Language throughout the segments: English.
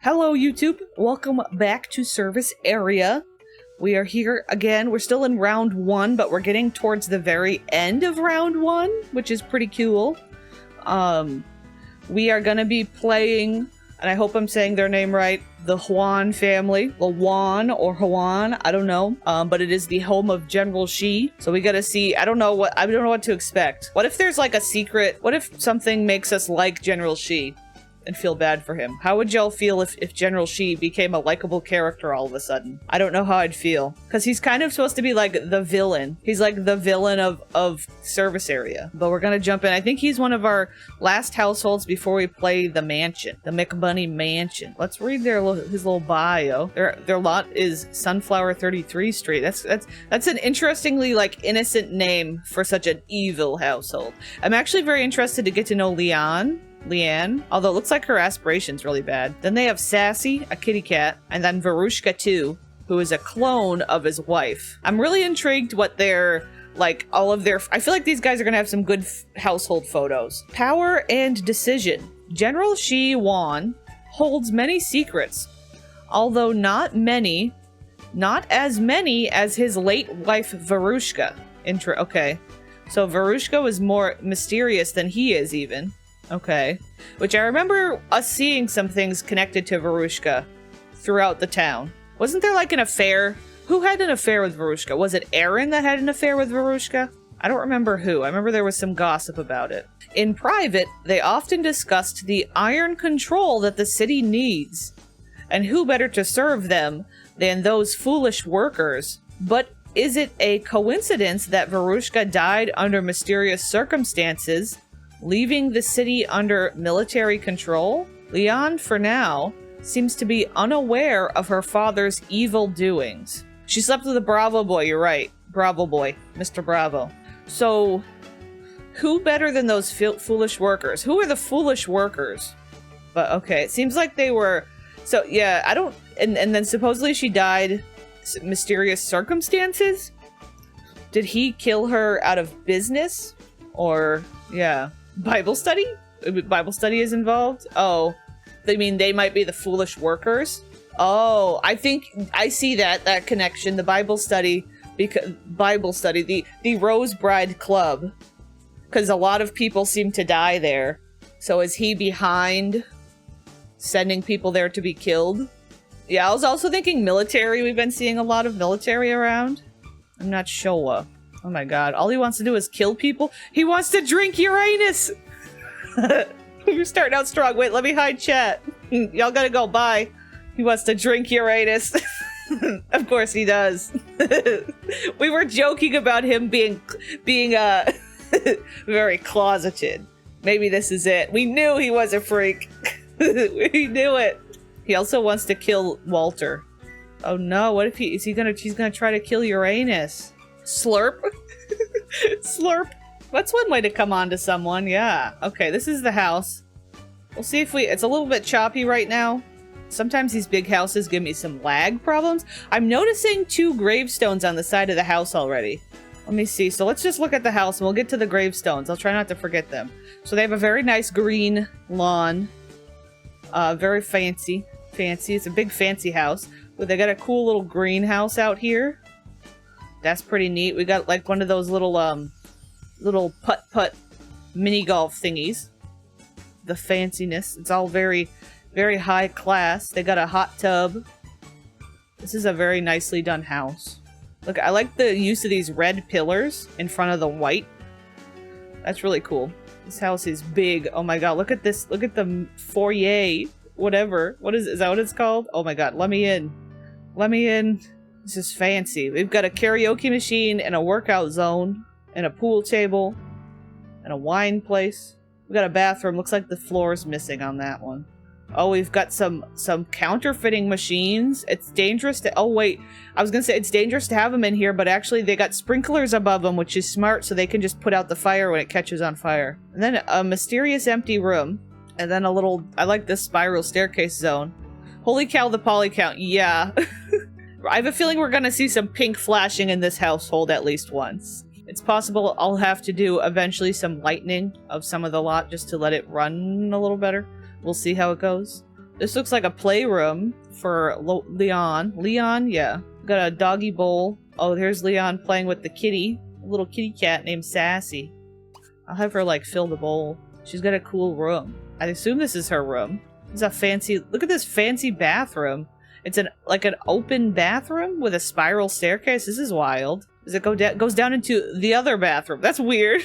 Hello YouTube, welcome back to Service Area. We are here again. We're still in round 1, but we're getting towards the very end of round 1, which is pretty cool. We are going to be playing, and I hope I'm saying their name right, the Huan family. Lawan or Huan, I don't know. But it is the home of General Shi. So we got to see, I don't know what to expect. What if there's like a secret? What if something makes us like General Shi and feel bad for him? How would y'all feel if General Shi became a likable character all of a sudden? I don't know how I'd feel. Because he's kind of supposed to be like the villain. He's like the villain of Service Area. But we're gonna jump in. I think he's one of our last households before we play the mansion. The McBunny Mansion. Let's read his little bio. Their lot is Sunflower 33 Street. That's an interestingly like innocent name for such an evil household. I'm actually very interested to get to know Leanne, although it looks like her aspiration's really bad. Then they have Sassy, a kitty cat, and then Verushka too, who is a clone of his wife. I'm really intrigued what their, like, I feel like these guys are gonna have some good household photos. Power and decision. General Shi Wan holds many secrets, although not as many as his late wife Verushka. Okay. So Verushka was more mysterious than he is even. Okay. Which I remember us seeing some things connected to Verushka throughout the town. Wasn't there like an affair? Who had an affair with Verushka? Was it Aaron that had an affair with Verushka? I don't remember who. I remember there was some gossip about it. In private, they often discussed the iron control that the city needs. And who better to serve them than those foolish workers? But is it a coincidence that Verushka died under mysterious circumstances, leaving the city under military control? Leon, for now, seems to be unaware of her father's evil doings. She slept with a Bravo boy, you're right. Bravo boy. Mr. Bravo. So, who better than those foolish workers? Who are the foolish workers? But, okay, it seems like they were... So, yeah, I don't... And then supposedly she died mysterious circumstances? Did he kill her out of business? Or, yeah... Bible study? Bible study is involved? Oh, they mean they might be the foolish workers? Oh, I think I see that connection. The Bible study, the Rose Bride Club, because a lot of people seem to die there. So is he behind sending people there to be killed? Yeah, I was also thinking military. We've been seeing a lot of military around. I'm not sure. Oh my god, all he wants to do is kill people? He wants to drink Uranus! We're starting out strong. Wait, let me hide chat. Y'all gotta go, bye. He wants to drink Uranus. Of course he does. We were joking about him being very closeted. Gmaybe this is it. We knew he was a freak. We knew it. He also wants to kill Walter. Oh no, what if she's gonna try to kill Uranus? Slurp? Slurp. That's one way to come on to someone, yeah. Okay, this is the house. We'll see if it's a little bit choppy right now. Sometimes these big houses give me some lag problems. I'm noticing 2 gravestones on the side of the house already. Let me see. So let's just look at the house and we'll get to the gravestones. I'll try not to forget them. So they have a very nice green lawn. Very fancy. It's a big fancy house. But they got a cool little greenhouse out here. That's pretty neat. We got like one of those little putt-putt mini golf thingies. The fanciness. It's all very, very high class. They got a hot tub. This is a very nicely done house. Look, I like the use of these red pillars in front of the white. That's really cool. This house is big. Oh my god, look at this. Look at the foyer. Whatever. Is that what it's called? Oh my god, let me in. Let me in. This is fancy. We've got a karaoke machine and a workout zone and a pool table and a wine place. We got a bathroom. Looks like the floor is missing on that one. Oh, we've got some counterfeiting machines. It's dangerous to... Oh, wait. I was gonna say it's dangerous to have them in here, but actually they got sprinklers above them, which is smart, so they can just put out the fire when it catches on fire. And then a mysterious empty room. And then a little... I like this spiral staircase zone. Holy cow, the poly count. Yeah. I have a feeling we're gonna see some pink flashing in this household at least once. It's possible I'll have to do eventually some lightning of some of the lot just to let it run a little better. We'll see how it goes. This looks like a playroom for Leon. Leon, yeah. Got a doggy bowl. Oh, here's Leon playing with the kitty. A little kitty cat named Sassy. I'll have her, like, fill the bowl. She's got a cool room. I assume this is her room. It's a fancy... Look at this fancy bathroom. It's like an open bathroom with a spiral staircase. This is wild. Does it go down? Goes down into the other bathroom. That's weird.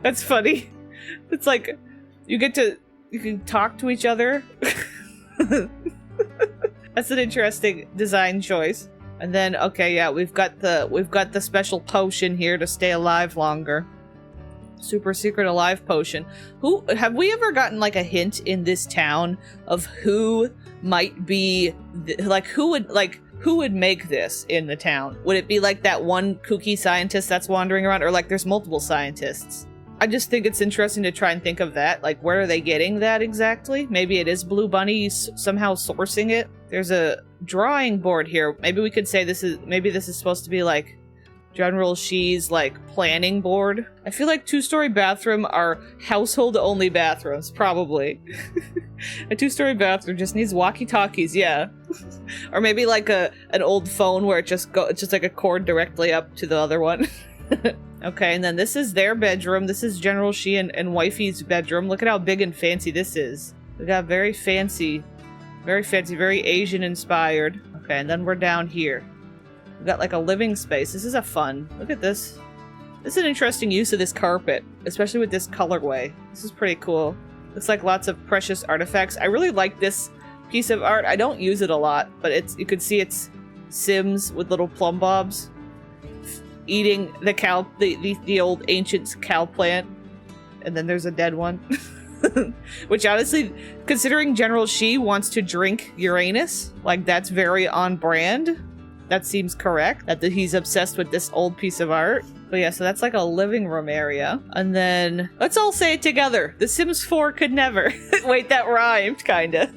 That's funny. It's like you can talk to each other. That's an interesting design choice. And then, okay, yeah, we've got the special potion here to stay alive longer. Super secret alive potion. Who have we ever gotten like a hint in this town of who might be who would make this in the town? Would it be like that one kooky scientist that's wandering around, or like there's multiple scientists? I just think it's interesting to try and think of that. Like, where are they getting that exactly? Maybe it is Blue Bunny somehow sourcing it. There's a drawing board here. Maybe we could say this is supposed to be like General Xi's like planning board. I feel like two-story bathroom are household-only bathrooms, probably. A two-story bathroom just needs walkie-talkies, yeah. Or maybe like an old phone where it's just like a cord directly up to the other one. Okay, and then this is their bedroom. This is General Xi and Wifey's bedroom. Look at how big and fancy this is. We got very fancy, very Asian inspired. Okay, and then we're down here. We've got like a living space. This is a fun. Look at this. This is an interesting use of this carpet, especially with this colorway. This is pretty cool. Looks like lots of precious artifacts. I really like this piece of art. I don't use it a lot, but you could see it's Sims with little plumb bobs eating the cow, the old ancient cow plant, and then there's a dead one. Which honestly, considering General Xi wants to drink Uranus, like that's very on brand. That seems correct, that he's obsessed with this old piece of art. But yeah, so that's like a living room area. And then, let's all say it together. The Sims 4 could never. Wait, that rhymed, kinda.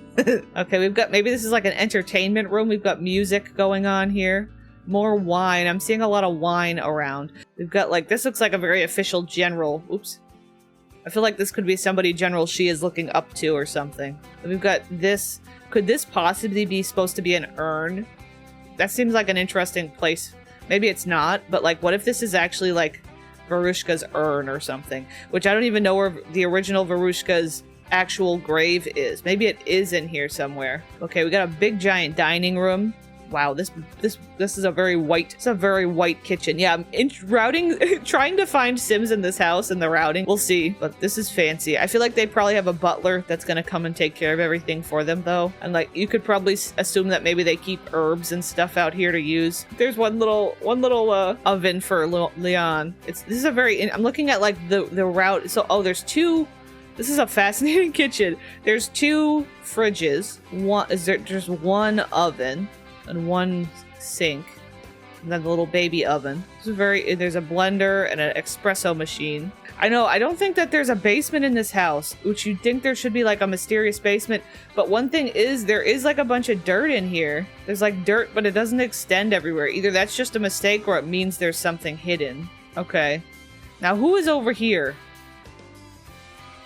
Okay, we've got, maybe this is like an entertainment room. We've got music going on here. More wine. I'm seeing a lot of wine around. We've got like, this looks like a very official general. Oops. I feel like this could be somebody General Xi is looking up to or something. We've got this. Could this possibly be supposed to be an urn? That seems like an interesting place. Maybe it's not, but like, what if this is actually like Varushka's urn or something? Which I don't even know where the original Varushka's actual grave is. Maybe it is in here somewhere. Okay, we got a big giant dining room. Wow, this is a very white, kitchen. Yeah, I'm trying to find Sims in this house and the routing. We'll see, but this is fancy. I feel like they probably have a butler that's gonna come and take care of everything for them though. And like, you could probably assume that maybe they keep herbs and stuff out here to use. There's one little oven for Leon. I'm looking at like the route. So, oh, there's two. This is a fascinating kitchen. There's two fridges. There's one oven and one sink, and then the little baby oven. There's a blender and an espresso machine. I know, I don't think that there's a basement in this house, which you'd think there should be like a mysterious basement, but one thing is, there is like a bunch of dirt in here. There's like dirt, but it doesn't extend everywhere. Either that's just a mistake or it means there's something hidden. Okay. Now who is over here?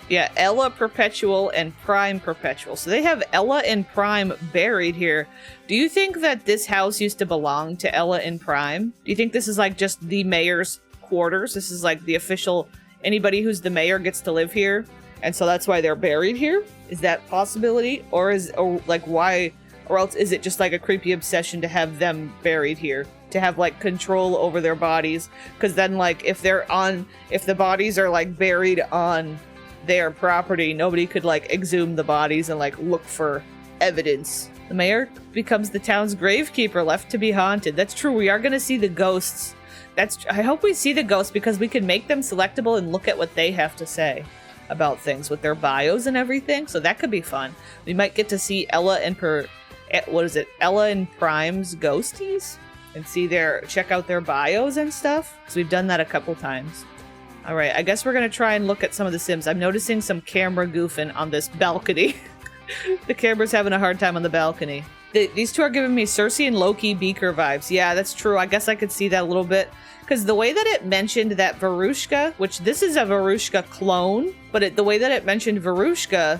Yeah, Ella Perpetual and Prime Perpetual. So they have Ella and Prime buried here. Do you think that this house used to belong to Ella and Prime? Do you think this is like just the mayor's quarters? This is like the official, anybody who's the mayor gets to live here, and so that's why they're buried here? Is that a possibility? Or why, or else is it just like a creepy obsession to have them buried here? To have like control over their bodies? Because then like, if the bodies are like buried on their property, nobody could like exhume the bodies and like look for evidence. The mayor becomes the town's gravekeeper, left to be haunted. That's true. We are going to see the ghosts. I hope we see the ghosts because we can make them selectable and look at what they have to say about things with their bios and everything. So that could be fun. We might get to see Ella and Ella and Prime's ghosties and check out their bios and stuff. So we've done that a couple times. All right, I guess we're going to try and look at some of the Sims. I'm noticing some camera goofing on this balcony. The camera's having a hard time on the balcony. These two are giving me Cersei and Loki Beaker vibes. Yeah, that's true. I guess I could see that a little bit. Because the way that it mentioned that Verushka, which this is a Verushka clone, but the way that it mentioned Verushka,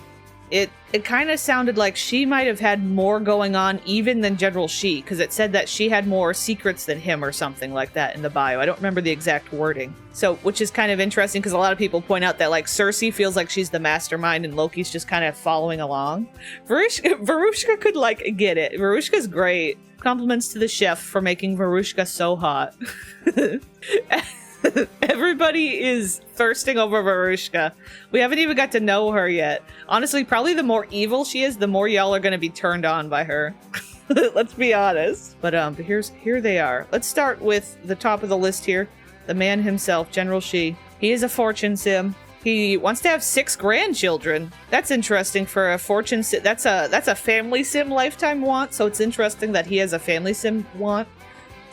it kind of sounded like she might have had more going on even than General She, because it said that she had more secrets than him or something like that in the bio. I don't remember the exact wording. So, which is kind of interesting because a lot of people point out that like Cersei feels like she's the mastermind and Loki's just kind of following along. Verushka could like get it. Verushka's great. Compliments to the chef for making Verushka so hot. Everybody is thirsting over Verushka. We haven't even got to know her yet. Honestly, probably the more evil she is, the more y'all are going to be turned on by her. Let's be honest. But here they are. Let's start with the top of the list here. The man himself, General She. He is a fortune sim. He wants to have 6 grandchildren. That's interesting for a fortune sim. That's a family sim lifetime want. So it's interesting that he has a family sim want.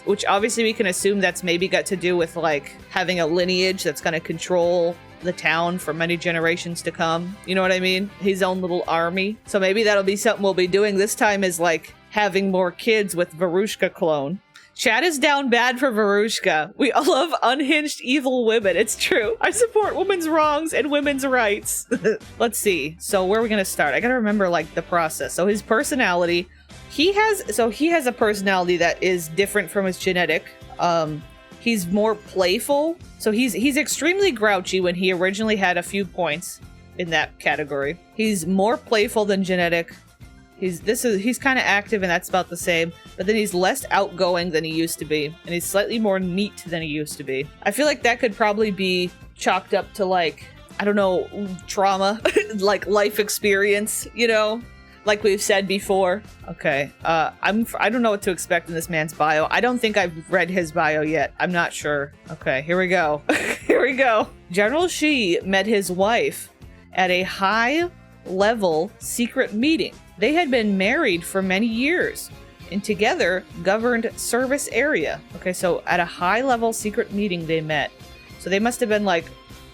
Which obviously we can assume that's maybe got to do with like having a lineage that's going to control the town for many generations to come. You know what I mean? His own little army. So maybe that'll be something we'll be doing this time, is like having more kids with Verushka clone. Chat is down bad for Verushka. We all love unhinged evil women. It's true. I support women's wrongs and women's rights. Let's see. So where are we going to start? I got to remember like the process. So his personality... He has a personality that is different from his genetic. He's more playful. So he's extremely grouchy when he originally had a few points in that category. He's more playful than genetic. He's kind of active and that's about the same. But then he's less outgoing than he used to be. And he's slightly more neat than he used to be. I feel like that could probably be chalked up to like, I don't know, trauma, like life experience, you know? Like we've said before. Okay, I don't know what to expect in this man's bio. I don't think I've read his bio yet. I'm not sure. Okay, here we go. Here we go. General She met his wife at a high-level secret meeting. They had been married for many years and together governed service area. Okay, so at a high-level secret meeting they met. So they must have been like,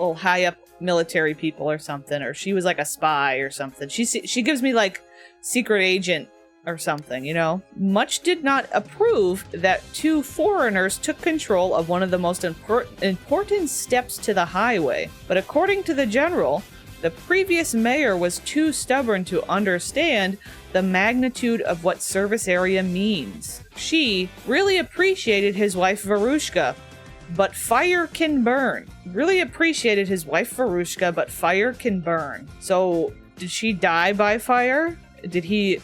oh, high-up military people or something, or she was like a spy or something. She gives me like secret agent or something, you know? Much did not approve that 2 foreigners took control of one of the most important steps to the highway. But according to the general, the previous mayor was too stubborn to understand the magnitude of what service area means. She really appreciated his wife Verushka, but fire can burn. Really appreciated his wife Verushka, but fire can burn. So, did she die by fire? Did he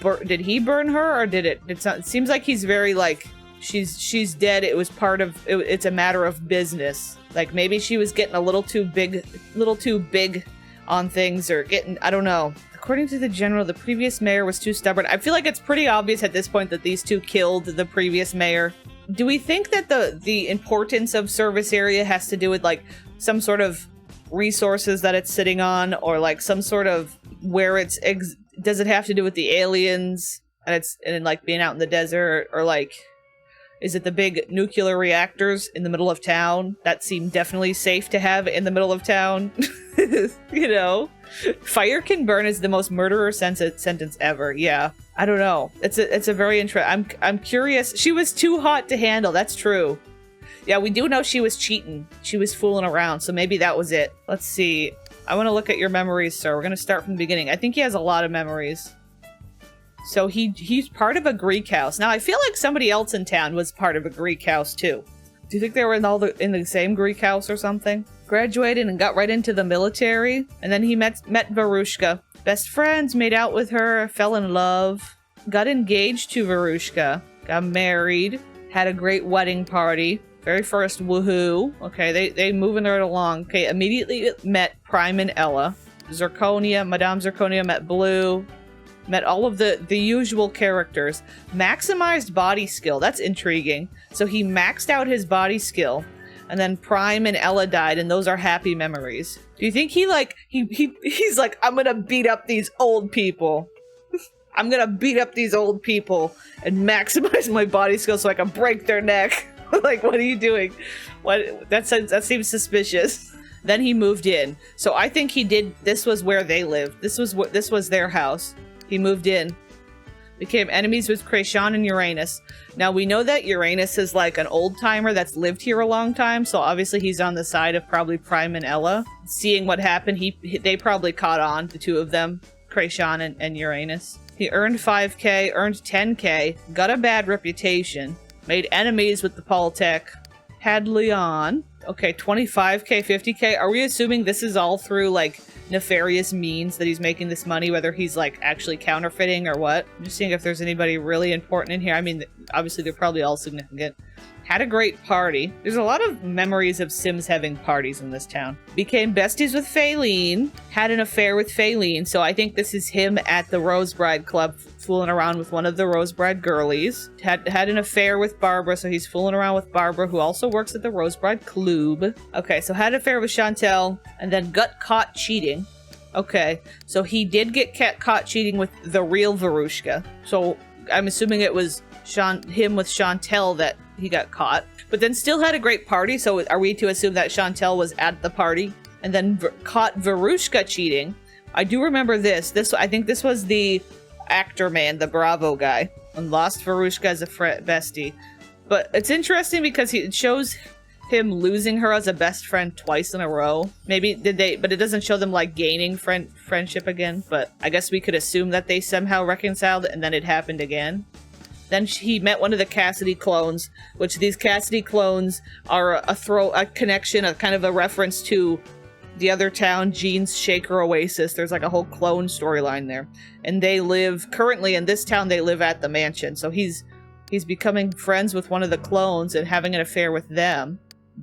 burn her, or did it? It seems like he's very like, she's dead. It was part of. It's a matter of business. Like maybe she was getting a little too big on things, or getting, I don't know. According to the general, the previous mayor was too stubborn. I feel like it's pretty obvious at this point that these two killed the previous mayor. Do we think that the importance of service area has to do with like some sort of resources that it's sitting on, or like some sort of where it's does it have to do with the aliens and like being out in the desert, or like is it the big nuclear reactors in the middle of town that seem definitely safe to have in the middle of town? You know, fire can burn is the most murderer sentence ever. Yeah, I don't know. It's a very interesting. I'm curious. She was too hot to handle. That's true. Yeah, we do know she was cheating. She was fooling around, so maybe that was it. Let's see. I want to look at your memories, sir. We're going to start from the beginning. I think he has a lot of memories. So he's part of a Greek house. Now, I feel like somebody else in town was part of a Greek house, too. Do you think they were in the same Greek house or something? Graduated and got right into the military. And then he met Verushka. Best friends, made out with her, fell in love. Got engaged to Verushka. Got married. Had a great wedding party. Very first woohoo. Okay, they moving right along. Okay, immediately met Prime and Ella. Zirconia, Madame Zirconia met Blue. Met all of the usual characters. Maximized body skill. That's intriguing. So he maxed out his body skill. And then Prime and Ella died, and those are happy memories. Do you think he's like, I'm gonna beat up these old people. I'm gonna beat up these old people and maximize my body skill so I can break their neck. Like, what are you doing? What? That seems suspicious. Then he moved in. So I think he did, this was where they lived. This was their house. He moved in. Became enemies with Krayshawn and Uranus. Now we know that Uranus is like an old timer that's lived here a long time, so obviously he's on the side of probably Prime and Ella. Seeing what happened, they probably caught on, the two of them, Krayshawn and Uranus. He earned 5k, earned 10k, got a bad reputation, made enemies with the Poltech, had Leon. Okay, 25k, 50k. Are we assuming this is all through like nefarious means that he's making this money, whether he's like actually counterfeiting or what? I'm just seeing if there's anybody really important in here. I mean, obviously they're probably all significant. Had a great party. There's a lot of memories of Sims having parties in this town. Became besties with Faylene. Had an affair with Faylene. So I think this is him at the Rosebride Club fooling around with one of the Rosebride girlies. Had an affair with Barbara, so he's fooling around with Barbara, who also works at the Rosebride Club. Okay, so had an affair with Chantel, and then got caught cheating. Okay, so he did get caught cheating with the real Verushka. So I'm assuming it was him with Chantel that he got caught, but then still had a great party. So are we to assume that Chantel was at the party and then caught Verushka cheating? I do remember this. I think this was the actor man, the Bravo guy, and lost Verushka as a bestie. But it's interesting because it shows him losing her as a best friend twice in a row. Maybe did they, but it doesn't show them like gaining friendship again. But I guess we could assume that they somehow reconciled and then it happened again. Then he met one of the Cassidy clones, which these Cassidy clones are a connection, a kind of a reference to the other town, Jean's Shaker Oasis. There's like a whole clone storyline there. And they live, currently in this town, they live at the mansion. So he's becoming friends with one of the clones and having an affair with them.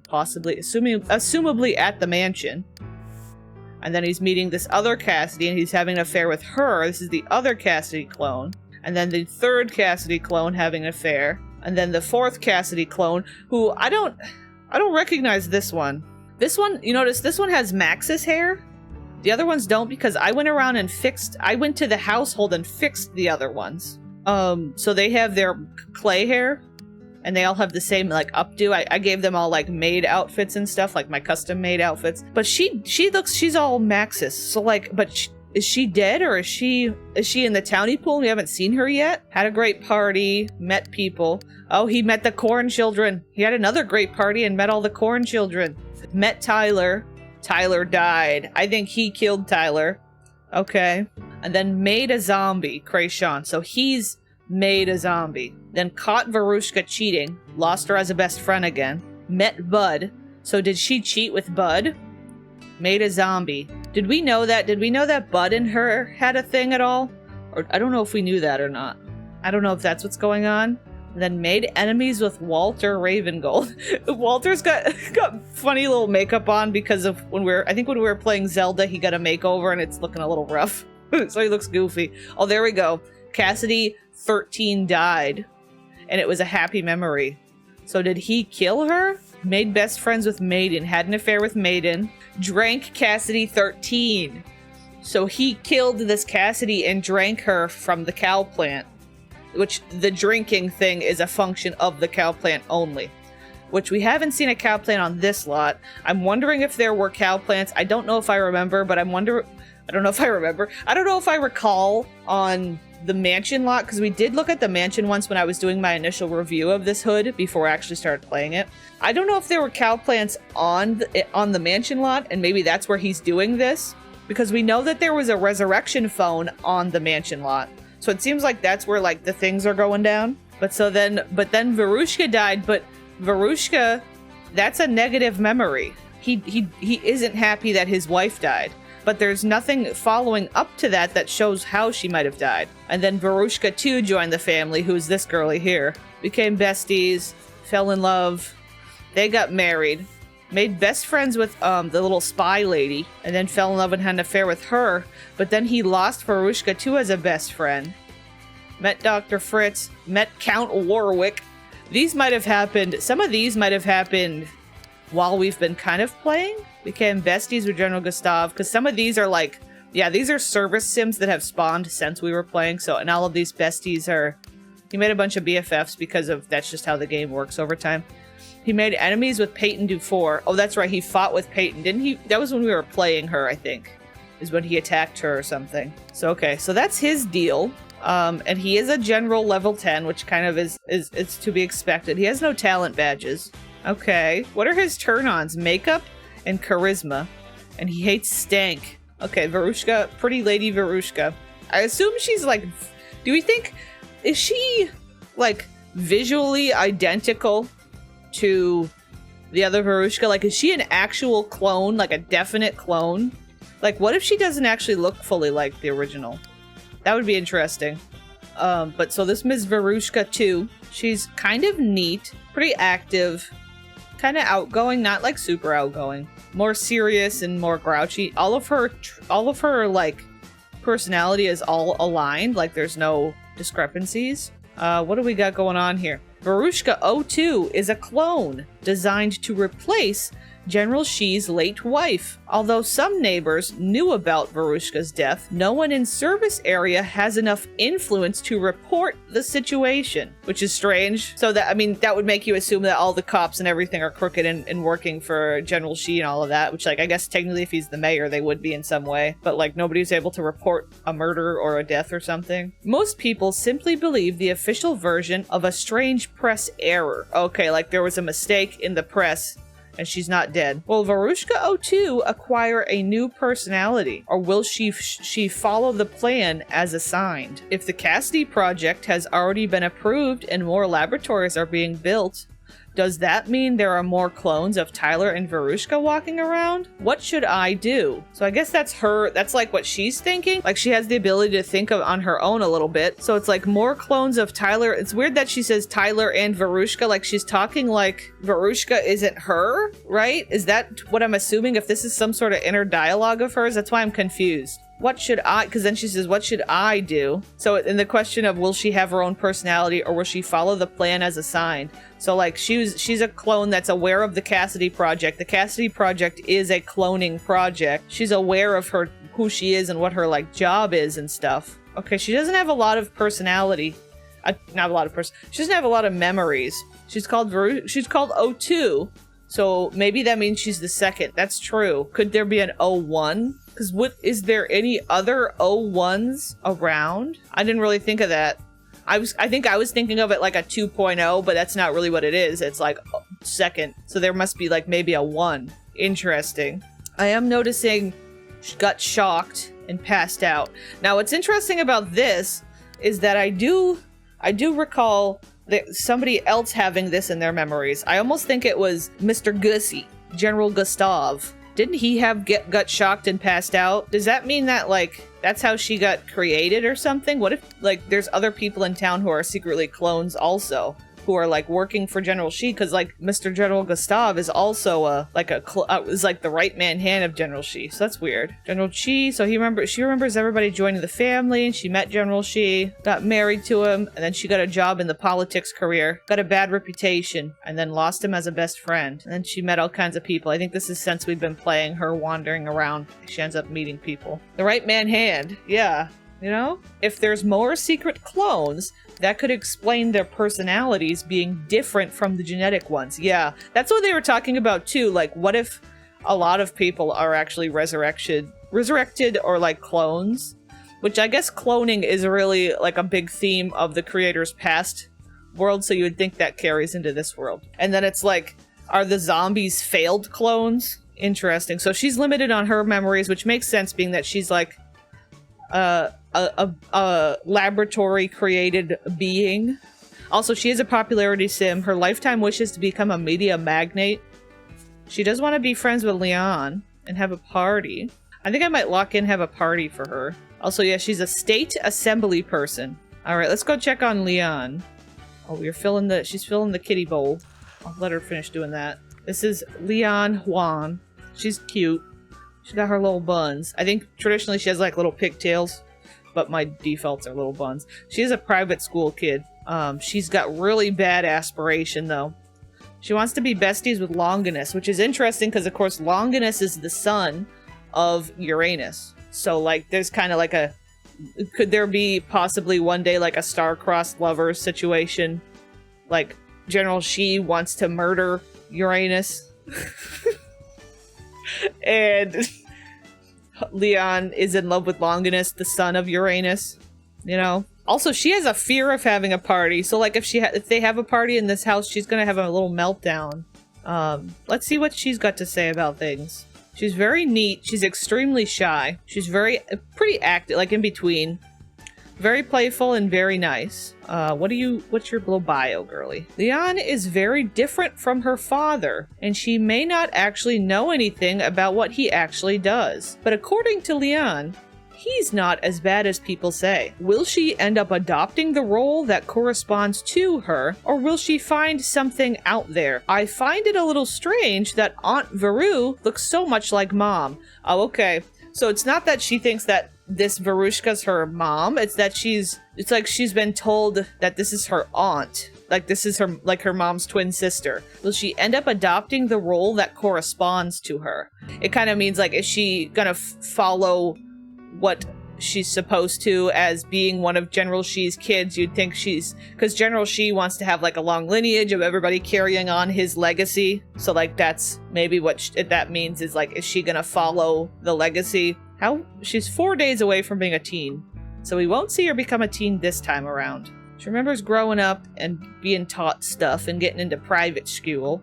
Possibly, assumably at the mansion. And then he's meeting this other Cassidy and he's having an affair with her. This is the other Cassidy clone. And then the third Cassidy clone having an affair. And then the fourth Cassidy clone, who I don't recognize this one. This one, you notice this one has Max's hair. The other ones don't, because I went around and I went to the household and fixed the other ones. So they have their clay hair. And they all have the same like updo. I gave them all like maid outfits and stuff, like my custom made outfits. But she's all Max's. So like, is she dead, or is she in the townie pool? We haven't seen her yet. Had a great party, met people. Oh, he met the corn children. He had another great party and met all the corn children. Met Tyler. Tyler died. I think he killed Tyler. Okay. And then made a zombie, Krayshawn. So he's made a zombie. Then caught Verushka cheating. Lost her as a best friend again. Met Bud. So did she cheat with Bud? Made a zombie. Did we know that? Did we know that Bud and her had a thing at all? Or I don't know if we knew that or not. I don't know if that's what's going on. And then made enemies with Walter Ravengold. Walter's got funny little makeup on because of when we were playing Zelda, he got a makeover and it's looking a little rough. So he looks goofy. Oh, there we go. Cassidy 13 died. And it was a happy memory. So did he kill her? Made best friends with Maiden. Had an affair with Maiden. Drank Cassidy 13. So he killed this Cassidy and drank her from the cow plant. Which the drinking thing is a function of the cow plant only. Which we haven't seen a cow plant on this lot. I'm wondering if there were cow plants. I don't know if I remember, but I don't know if I remember. I don't know if I recall on the mansion lot, because we did look at the mansion once when I was doing my initial review of this hood before I actually started playing it. I don't know if there were cow plants on the mansion lot, and maybe that's where he's doing this, because we know that there was a resurrection phone on the mansion lot. So it seems like that's where like the things are going down. But then Verushka died, but Verushka, that's a negative memory. He isn't happy that his wife died. But there's nothing following up to that shows how she might have died. And then Verushka too joined the family, who's this girlie here. Became besties, fell in love. They got married. Made best friends with the little spy lady. And then fell in love and had an affair with her. But then he lost Verushka too as a best friend. Met Dr. Fritz. Met Count Warwick. These might have happened. Some of these might have happened while we've been kind of playing. Became besties with General Gustav, because some of these are like, yeah, these are service sims that have spawned since we were playing. So, and all of these besties are, he made a bunch of BFFs because of, that's just how the game works over time. He made enemies with Peyton Dufour. Oh, that's right. He fought with Peyton, didn't he? That was when we were playing her, I think, is when he attacked her or something. So, okay. So that's his deal. And he is a general level 10, which kind of is to be expected. He has no talent badges. Okay. What are his turn-ons? Makeup and charisma. And he hates stank. Okay, Verushka. Pretty lady Verushka. I assume she's like... Do we think... Is she, like, visually identical to the other Verushka? Like, is she an actual clone? Like, a definite clone? Like, what if she doesn't actually look fully like the original? That would be interesting. But so this Ms. Verushka, too. She's kind of neat. Pretty active. Kind of outgoing. Not, like, super outgoing. More serious and more grouchy. All of her, like, personality is all aligned. Like, there's no discrepancies. What do we got going on here? Verushka 02 is a clone designed to replace General Shi's late wife. Although some neighbors knew about Verushka's death, no one in service area has enough influence to report the situation, which is strange. So that, I mean, that would make you assume that all the cops and everything are crooked and working for General Shi and all of that, which, like, I guess technically if he's the mayor, they would be in some way, but, like, nobody's able to report a murder or a death or something. Most people simply believe the official version of a strange press error. Okay, like there was a mistake in the press and she's not dead. Will Verushka 02 acquire a new personality, or will she follow the plan as assigned? If the Cassidy project has already been approved and more laboratories are being built, does that mean there are more clones of Tyler and Verushka walking around? What should I do? So I guess that's her, that's like what she's thinking. Like she has the ability to think on her own a little bit. So it's like more clones of Tyler. It's weird that she says Tyler and Verushka, like she's talking like Verushka isn't her, right? Is that what I'm assuming? If this is some sort of inner dialogue of hers, that's why I'm confused. What should I, because then she says, what should I do? So in the question of will she have her own personality or will she follow the plan as assigned? So like she's a clone that's aware of the Cassidy project. The Cassidy project is a cloning project. She's aware of who she is and what her like job is and stuff. Okay, she doesn't have a lot of personality. Not a lot of she doesn't have a lot of memories. She's called 02. So maybe that means she's the second. That's true. Could there be an 01? Because is there any other 01s around? I didn't really think of that. I think I was thinking of it like a 2.0, but that's not really what it is. It's like second. So there must be like maybe a 1. Interesting. I am noticing she got shocked and passed out. Now what's interesting about this is that I do recall somebody else having this in their memories. I almost think it was Mr. Gussie, General Gustav. Didn't he got shocked and passed out? Does that mean that, like, that's how she got created or something? What if, like, there's other people in town who are secretly clones also? Who are like working for General Shi, because like Mr. General Gustav is also is like the right man hand of General Shi, so that's weird. General Shi, so she remembers everybody joining the family, and she met General Shi, got married to him, and then she got a job in the politics career, got a bad reputation, and then lost him as a best friend. And then she met all kinds of people. I think this is since we've been playing her wandering around. She ends up meeting people. The right man hand, yeah. You know? If there's more secret clones, that could explain their personalities being different from the genetic ones. Yeah, that's what they were talking about too. Like, what if a lot of people are actually resurrected or like clones? Which I guess cloning is really like a big theme of the creator's past world, so you would think that carries into this world. And then it's like, are the zombies failed clones? Interesting. So she's limited on her memories, which makes sense being that she's like a laboratory created being. Also, she is a popularity sim. Her lifetime wish is to become a media magnate. She does want to be friends with Leon and have a party. I think I might lock in have a party for her. Also, yeah, she's a state assembly person. All right, let's go check on Leon. Oh, she's filling the kitty bowl. I'll let her finish doing that. This is Leon Juan. She's cute. She got her little buns. I think traditionally she has like little pigtails, but my defaults are little buns. She is a private school kid. She's got really bad aspiration though. She wants to be besties with Longinus, which is interesting because of course Longinus is the son of Uranus. So like there's kind of like could there be possibly one day like a star-crossed lovers situation? Like General Shi wants to murder Uranus. And Leon is in love with Longinus, the son of Uranus, you know? Also, she has a fear of having a party, so like if they have a party in this house, she's gonna have a little meltdown. Let's see what she's got to say about things. She's very neat. She's extremely shy. She's pretty active, like in between. Very playful and very nice. What's your little bio, girly? Leon is very different from her father, and she may not actually know anything about what he actually does. But according to Leon, he's not as bad as people say. Will she end up adopting the role that corresponds to her, or will she find something out there? I find it a little strange that Aunt Veru looks so much like Mom. Oh, okay. So it's not that she thinks that this Verushka's her mom, it's that it's like she's been told that this is her aunt. Like this is her mom's twin sister. Will she end up adopting the role that corresponds to her? It kind of means like, is she gonna follow what she's supposed to as being one of General Shi's kids? You'd think because General Shi wants to have like a long lineage of everybody carrying on his legacy. So like that's maybe what that means, is like, is she gonna follow the legacy? She's 4 days away from being a teen, so we won't see her become a teen this time around. She remembers growing up and being taught stuff and getting into private school.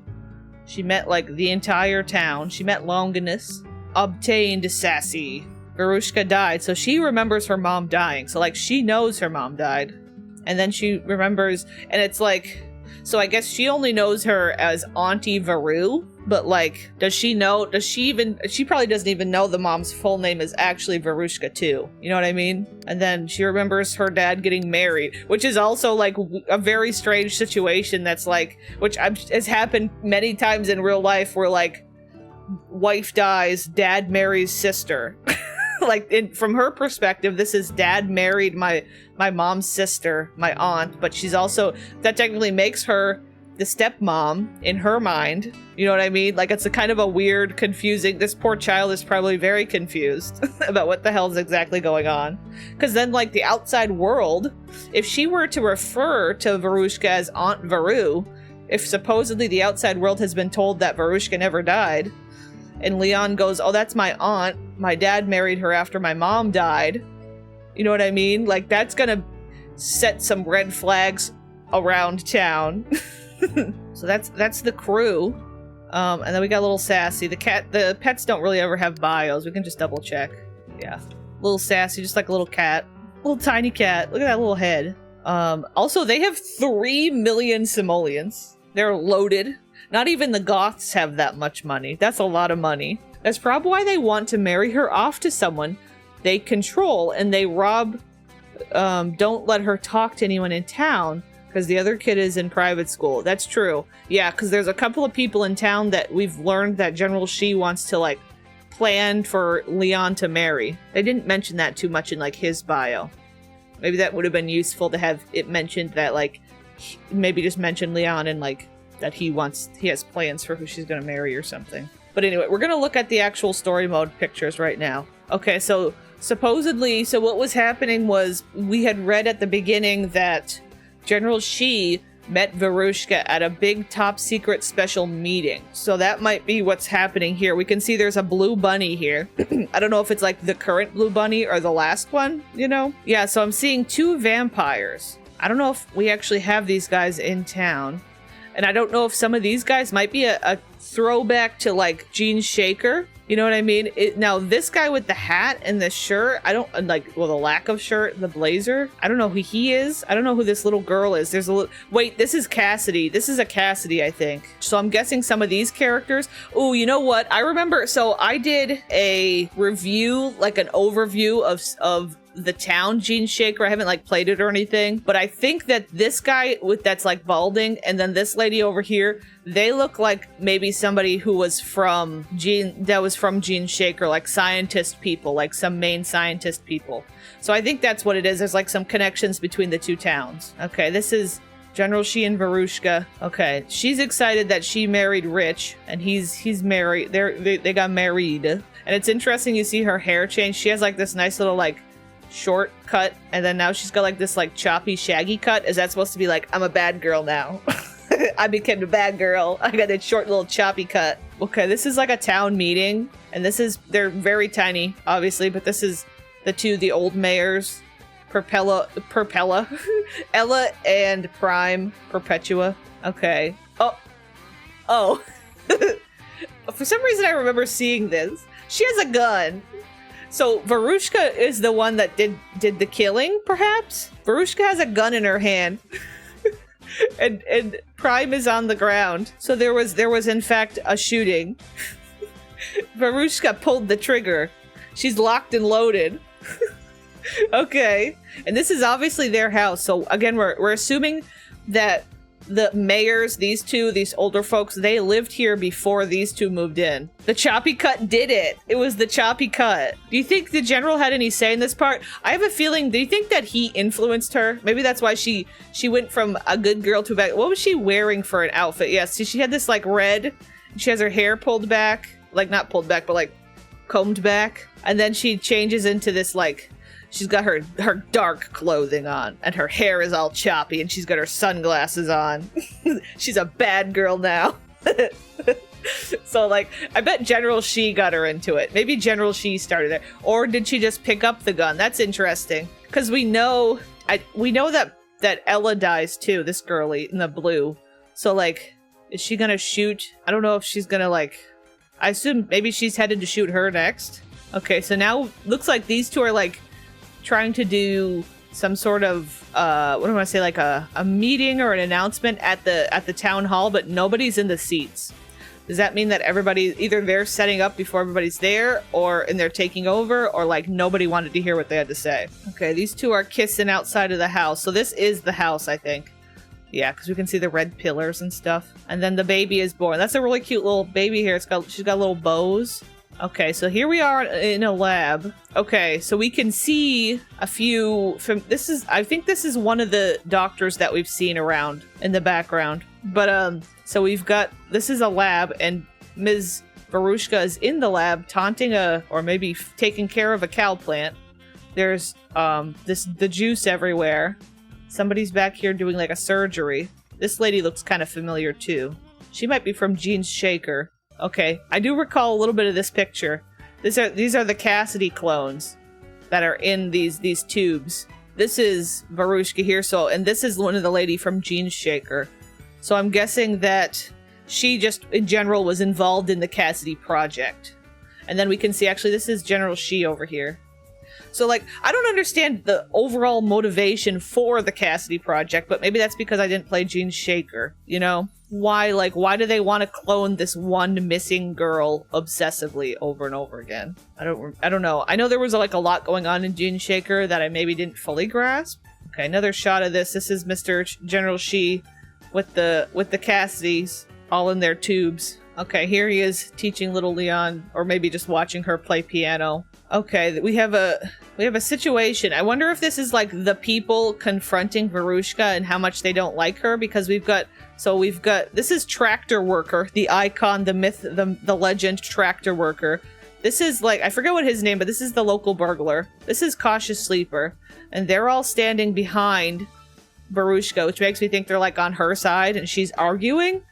She met like the entire town. She met Longinus, obtained Sassy. Verushka died, so she remembers her mom dying. So like she knows her mom died. And then she remembers, and it's like, so I guess she only knows her as Auntie Veru, but like, she probably doesn't even know the mom's full name is actually Verushka too. You know what I mean? And then she remembers her dad getting married, which is also like a very strange situation that's like, which has happened many times in real life where like, wife dies, dad marries sister. Like from her perspective, this is dad married my mom's sister, my aunt, but she's also, that technically makes her the stepmom in her mind. You know what I mean? Like it's a kind of a weird, confusing, this poor child is probably very confused about what the hell is exactly going on. Because then like the outside world, if she were to refer to Verushka as Aunt Veru, if supposedly the outside world has been told that Verushka never died, and Leon goes, oh, that's my aunt. My dad married her after my mom died. You know what I mean? Like, that's gonna set some red flags around town. So that's the crew. And then we got a little Sassy. The pets don't really ever have bios. We can just double check. Yeah. Little Sassy, just like a little cat. Little tiny cat. Look at that little head. Also, they have 3 million simoleons. They're loaded. Not even the Goths have that much money. That's a lot of money. That's probably why they want to marry her off to someone they control, and they don't let her talk to anyone in town because the other kid is in private school. That's true. Yeah, because there's a couple of people in town that we've learned that General Shi wants to like plan for Leon to marry. They didn't mention that too much in like his bio. Maybe that would have been useful to have it mentioned, that like maybe just mention Leon and like that he has plans for who she's gonna marry or something. But anyway, we're gonna look at the actual story mode pictures right now. Okay, so supposedly, so what was happening was we had read at the beginning that General Shi met Verushka at a big top secret special meeting. So that might be what's happening here. We can see there's a blue bunny here. I don't know if it's like the current blue bunny or the last one, you know? Yeah, so I'm seeing 2 vampires. I don't know if we actually have these guys in town. And I don't know if some of these guys might be a throwback to like Gene Shaker. You know what I mean? Now this guy with the hat and the shirt, I don't like, well, the lack of shirt, the blazer. I don't know who he is. I don't know who this little girl is. There's a little, wait, this is Cassidy. This is a Cassidy, I think. So I'm guessing some of these characters. Oh, you know what? I remember, so I did a review, like an overview of the town Gene Shaker. I haven't like played it or anything, but I think that this guy that's like balding, and then this lady over here, they look like maybe somebody who was from Gene Shaker, like scientist people, like some main scientist people. So I think that's what it is. There's like some connections between the 2 towns. Okay, this is General Shi and Verushka. Okay, she's excited that she married Rich, and he's married. They got married, and it's interesting. You see her hair change. She has like this nice little like short cut, and then now she's got like this like choppy shaggy cut. Is that supposed to be like, I'm a bad girl now? I became the bad girl. I got that short little choppy cut. Okay, this is like a town meeting, and they're very tiny, obviously, but this is the old mayors, Perpella, Ella and Prime Perpetua. Okay. Oh. For some reason I remember seeing this. She has a gun. So Verushka is the one that did the killing, perhaps? Verushka has a gun in her hand. and Prime is on the ground. So there was in fact a shooting. Verushka pulled the trigger. She's locked and loaded. Okay. And this is obviously their house. So again, we're assuming that the mayors, these older folks, they lived here before these two moved in. The choppy cut did it. It was the choppy cut. Do you think the general had any say in this part? I have a feeling, do you think that he influenced her? Maybe that's why she went from a good girl to a bad. What was she wearing for an outfit? Yes, she had this like red, she has her hair pulled back, like not pulled back, but like combed back. And then she changes into this like, she's got her dark clothing on, and her hair is all choppy, and she's got her sunglasses on. She's a bad girl now. So, like, I bet General Shi got her into it. Maybe General Shi started it. Or did she just pick up the gun? That's interesting. Because we know that Ella dies, too, this girlie in the blue. So, like, is she gonna shoot? I don't know if she's gonna, like... I assume maybe she's headed to shoot her next. Okay, so now looks like these two are, like, trying to do some sort of what do I say, like a meeting or an announcement at the town hall, but nobody's in the seats. Does that mean that everybody either they're setting up before everybody's there, and they're taking over, or like nobody wanted to hear what they had to say? Okay, these two are kissing outside of the house. So this is the house, I think. Yeah, because we can see the red pillars and stuff. And then the baby is born. That's a really cute little baby here. She's got little bows. Okay, so here we are in a lab. Okay, so we can see a few from I think this is one of the doctors that we've seen around in the background. But so this is a lab, and Ms. Verushka is in the lab taunting or maybe taking care of a cow plant. There's the juice everywhere. Somebody's back here doing like a surgery. This lady looks kind of familiar too. She might be from Jean's Shaker. Okay, I do recall a little bit of this picture. These are the Cassidy clones that are in these tubes. This is Verushka here, and this is one of the lady from Jean's Shaker. So I'm guessing that she just, in general, was involved in the Cassidy project. And then we can see, actually, this is General Shi over here. So, like, I don't understand the overall motivation for the Cassidy project, but maybe that's because I didn't play Jean's Shaker, you know? Why do they want to clone this one missing girl obsessively over and over again? I don't know. I know there was like a lot going on in Jean's Shaker that I maybe didn't fully grasp. Okay, another shot of this. This is Mr. General Shi with the Cassidys all in their tubes. Okay, here he is teaching little Leon, or maybe just watching her play piano. Okay, we have a situation. I wonder if this is like the people confronting Verushka and how much they don't like her, because we've got this is Tractor Worker, the icon, the myth, the legend Tractor Worker. This is like, I forget what his name, but this is the local burglar. This is Cautious Sleeper, and they're all standing behind Verushka, which makes me think they're like on her side and she's arguing.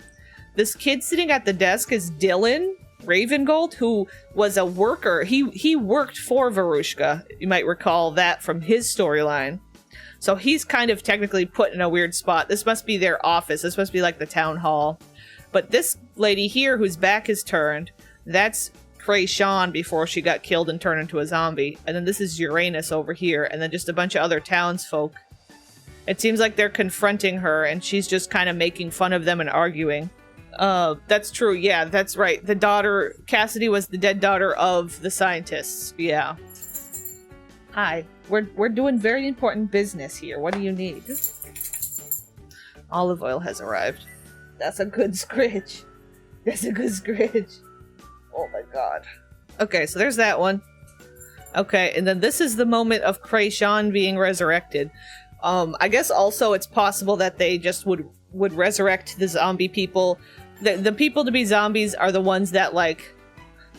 This kid sitting at the desk is Dylan Ravengold, who was a worker. He worked for Verushka. You might recall that from his storyline. So he's kind of technically put in a weird spot. This must be their office. This must be like the town hall. But this lady here whose back is turned, that's Krayshawn before she got killed and turned into a zombie. And then this is Uranus over here, and then just a bunch of other townsfolk. It seems like they're confronting her, and she's just kind of making fun of them and arguing. That's true. Yeah, that's right. The daughter, Cassidy, was the dead daughter of the scientists. Yeah. Hi. We're doing very important business here. What do you need? Olive oil has arrived. That's a good scritch. That's a good scritch. Oh my god. Okay, so there's that one. Okay, and then this is the moment of Krayshawn being resurrected. I guess also it's possible that they just would resurrect the zombie people. The people to be zombies are the ones that, like,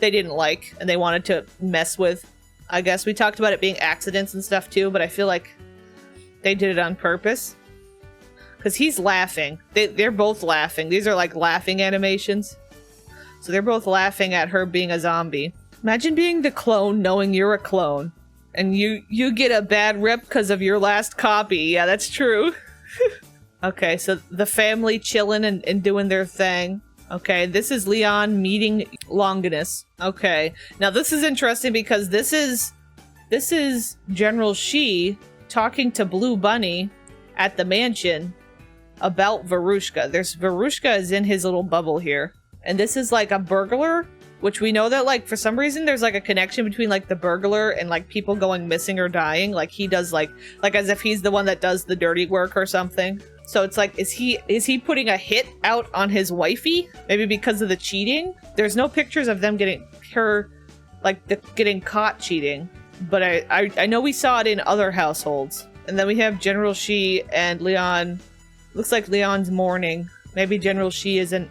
they didn't like and they wanted to mess with. I guess we talked about it being accidents and stuff too, but I feel like they did it on purpose. Because he's laughing. They're both laughing. These are like laughing animations. So they're both laughing at her being a zombie. Imagine being the clone knowing you're a clone. And you get a bad rep because of your last copy. Yeah, that's true. Okay, so the family chilling and doing their thing. Okay, this is Leon meeting Longinus. Okay, now this is interesting because this is General Shi talking to Blue Bunny at the mansion about Verushka. Verushka is in his little bubble here. And this is like a burglar, which we know that like for some reason there's like a connection between like the burglar and like people going missing or dying. Like he does like as if he's the one that does the dirty work or something. So it's like, is he putting a hit out on his wifey? Maybe because of the cheating? There's no pictures of them getting caught cheating. But I know we saw it in other households. And then we have General Shi and Leon. Looks like Leon's mourning. Maybe General Shi isn't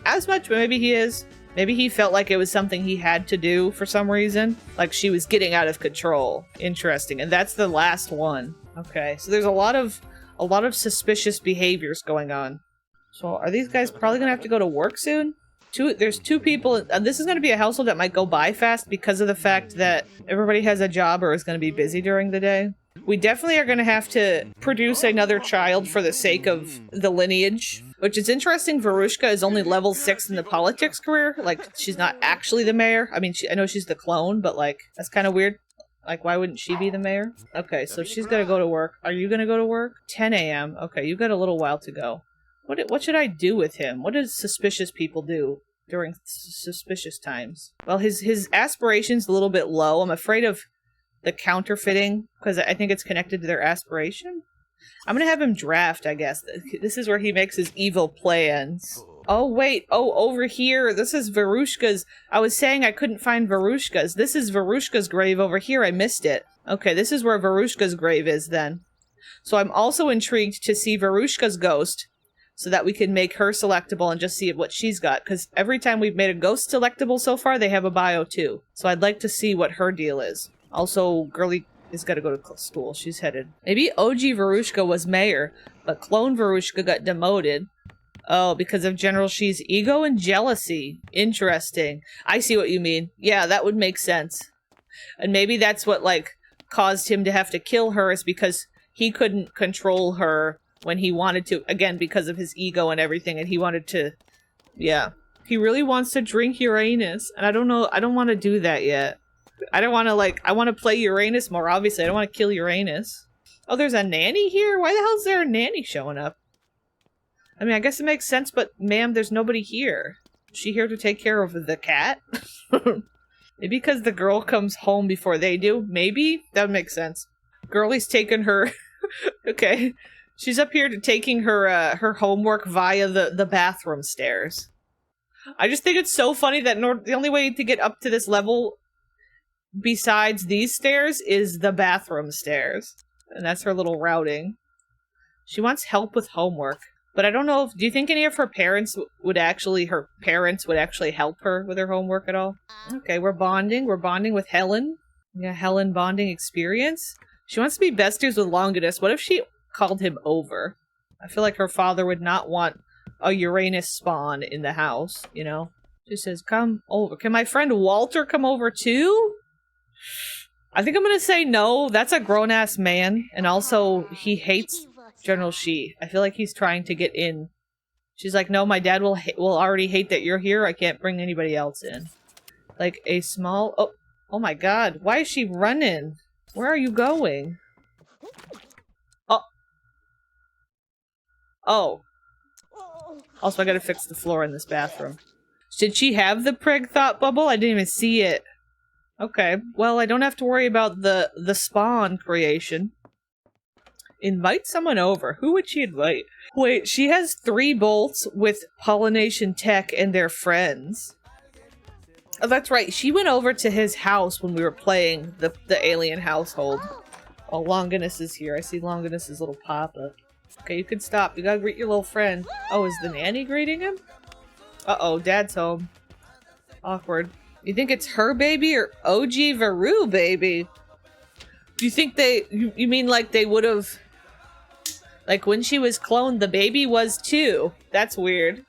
as much, but maybe he is. Maybe he felt like it was something he had to do for some reason. Like she was getting out of control. Interesting. And that's the last one. Okay, so there's a lot of suspicious behaviors going on. So are these guys probably gonna have to go to work soon? There's two people, and this is gonna be a household that might go by fast because of the fact that everybody has a job or is gonna be busy during the day. We definitely are gonna have to produce another child for the sake of the lineage. Which is interesting, Verushka is only level 6 in the politics career. Like, she's not actually the mayor. I mean, I know she's the clone, but like, that's kind of weird. Like, why wouldn't she be the mayor? Okay, so she's gonna go to work. Are you gonna go to work? 10 a.m. Okay, you've got a little while to go. What should I do with him? What do suspicious people do during suspicious times? Well, his aspiration's a little bit low. I'm afraid of the counterfeiting, because I think it's connected to their aspiration. I'm gonna have him draft, I guess. This is where he makes his evil plans. Oh, wait. Oh, over here. This is Verushka's. I was saying I couldn't find Verushka's. This is Verushka's grave over here. I missed it. Okay, this is where Verushka's grave is then. So I'm also intrigued to see Verushka's ghost so that we can make her selectable and just see what she's got. Because every time we've made a ghost selectable so far, they have a bio too. So I'd like to see what her deal is. Also, Girly is gotta go to school. She's headed. Maybe OG Verushka was mayor, but clone Verushka got demoted. Oh, because of General Shi's ego and jealousy. Interesting. I see what you mean. Yeah, that would make sense. And maybe that's what, like, caused him to have to kill her, is because he couldn't control her when he wanted to. Again, because of his ego and everything, and he wanted to... Yeah. He really wants to drink Uranus, and I don't know, I don't want to do that yet. I don't want to, like, I want to play Uranus more, obviously. I don't want to kill Uranus. Oh, there's a nanny here? Why the hell is there a nanny showing up? I mean, I guess it makes sense, but ma'am, there's nobody here. Is she here to take care of the cat? Maybe because the girl comes home before they do? Maybe? That would make sense. Girlie's taking her... Okay. She's up here taking her her homework via the bathroom stairs. I just think it's so funny that the only way to get up to this level besides these stairs is the bathroom stairs. And that's her little routing. She wants help with homework. But I don't know if... Do you think any of her parents would actually... Her parents would actually help her with her homework at all? Okay, we're bonding. We're bonding with Helen. Yeah, Helen bonding experience. She wants to be besties with Longinus. What if she called him over? I feel like her father would not want a Uranus spawn in the house, you know? She says, come over. Can my friend Walter come over too? I think I'm gonna say no. That's a grown-ass man. And also, he hates General Shi. I feel like he's trying to get in. She's like, no, my dad will already hate that you're here. I can't bring anybody else in. Like a small... Oh my god. Why is she running? Where are you going? Oh. Oh. Also, I gotta fix the floor in this bathroom. Did she have the prig thought bubble? I didn't even see it. Okay. Well, I don't have to worry about the spawn creation. Invite someone over. Who would she invite? Wait, she has 3 bolts with pollination tech and their friends. Oh, that's right. She went over to his house when we were playing the alien household. Oh, Longinus is here. I see Longinus's little pop-up. Okay, you can stop. You gotta greet your little friend. Oh, is the nanny greeting him? Uh-oh, Dad's home. Awkward. You think it's her baby or OG Veru baby? Do you think you mean like they would have... Like, when she was cloned, the baby was too. That's weird.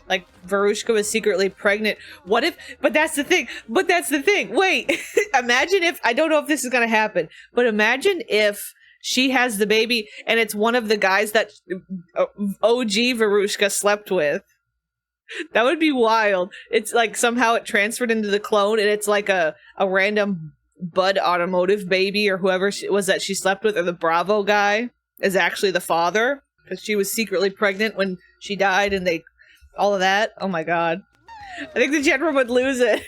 Like, Verushka was secretly pregnant. What if... But that's the thing. Wait. Imagine if... I don't know if this is gonna happen. But imagine if she has the baby and it's one of the guys that OG Verushka slept with. That would be wild. It's like somehow it transferred into the clone and it's like a random Bud Automotive baby or whoever was that she slept with, or the Bravo guy is actually the father because she was secretly pregnant when she died and they... all of that. Oh my god. I think the general would lose it.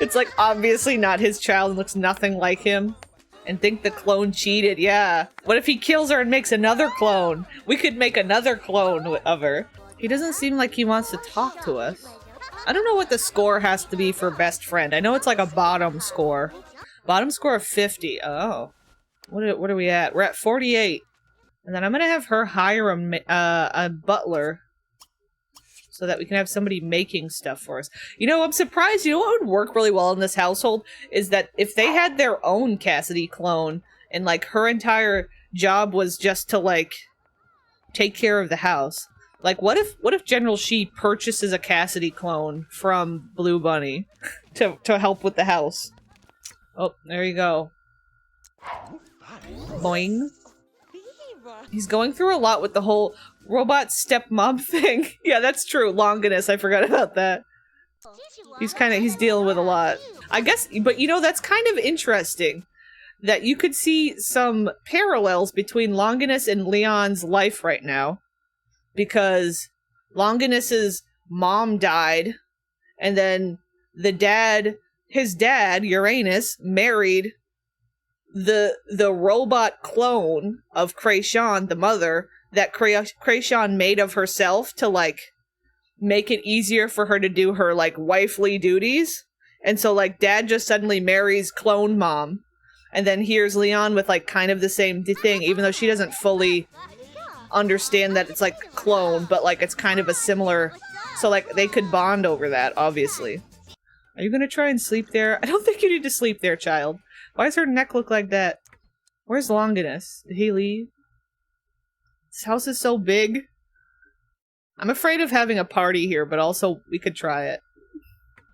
It's like obviously not his child and looks nothing like him. And think the clone cheated, yeah. What if he kills her and makes another clone? We could make another clone of her. He doesn't seem like he wants to talk to us. I don't know what the score has to be for best friend. I know it's like a bottom score. Bottom score of 50. Oh. What are we at? We're at 48. And then I'm gonna have her hire a butler so that we can have somebody making stuff for us. You know, I'm surprised. You know what would work really well in this household is that if they had their own Cassidy clone and like her entire job was just to like take care of the house. Like, what if General Shi purchases a Cassidy clone from Blue Bunny to help with the house? Oh, there you go. Boing. He's going through a lot with the whole robot stepmom thing. Yeah, that's true. Longinus, I forgot about that. He's dealing with a lot. I guess, but you know, that's kind of interesting that you could see some parallels between Longinus and Leon's life right now. Because Longinus's mom died, and then his dad, Uranus, married the robot clone of Krayshawn, the mother, that Krayshawn made of herself to, like, make it easier for her to do her, like, wifely duties. And so, like, dad just suddenly marries clone mom. And then here's Leon with, like, kind of the same thing, even though she doesn't fully understand that it's like clone, but like it's kind of a similar, so like they could bond over that, obviously. Are you gonna try and sleep there? I don't think you need to sleep there, child. Why does her neck look like that? Where's Longinus? Did he leave? This house is so big. I'm afraid of having a party here, but also we could try it.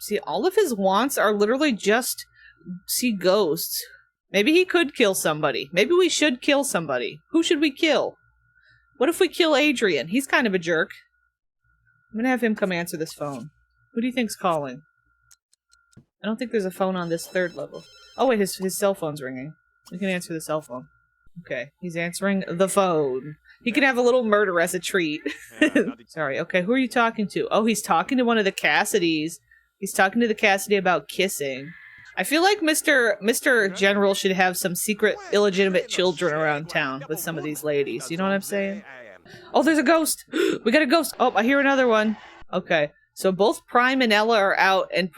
See, all of his wants are literally just see ghosts. Maybe he could kill somebody. Maybe we should kill somebody. Who should we kill? What if we kill Adrian? He's kind of a jerk. I'm gonna have him come answer this phone. Who do you think's calling? I don't think there's a phone on this third level. Oh wait, his cell phone's ringing. We can answer the cell phone. Okay, he's answering the phone. He can have a little murder as a treat. Sorry, okay, who are you talking to? Oh, he's talking to one of the Cassidys. He's talking to the Cassidy about kissing. I feel like Mr. General should have some secret illegitimate children around town with some of these ladies. You know what I'm saying? Oh, there's a ghost! We got a ghost! Oh, I hear another one. Okay, so both Prime and Ella are out, and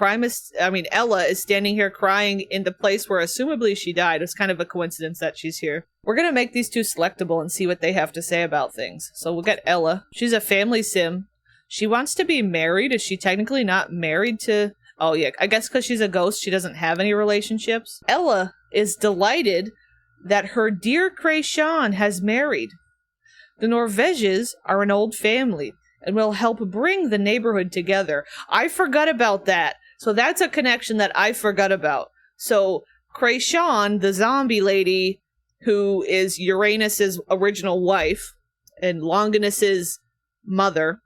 Ella is standing here crying in the place where assumably she died. It's kind of a coincidence that she's here. We're gonna make these two selectable and see what they have to say about things. So we'll get Ella. She's a family sim. She wants to be married. Is she technically not married to... Oh yeah, I guess because she's a ghost, she doesn't have any relationships. Ella is delighted that her dear Krayshawn has married. The Norveges are an old family and will help bring the neighborhood together. I forgot about that. So that's a connection that I forgot about. So Krayshawn, the zombie lady, who is Uranus's original wife and Longinus's mother,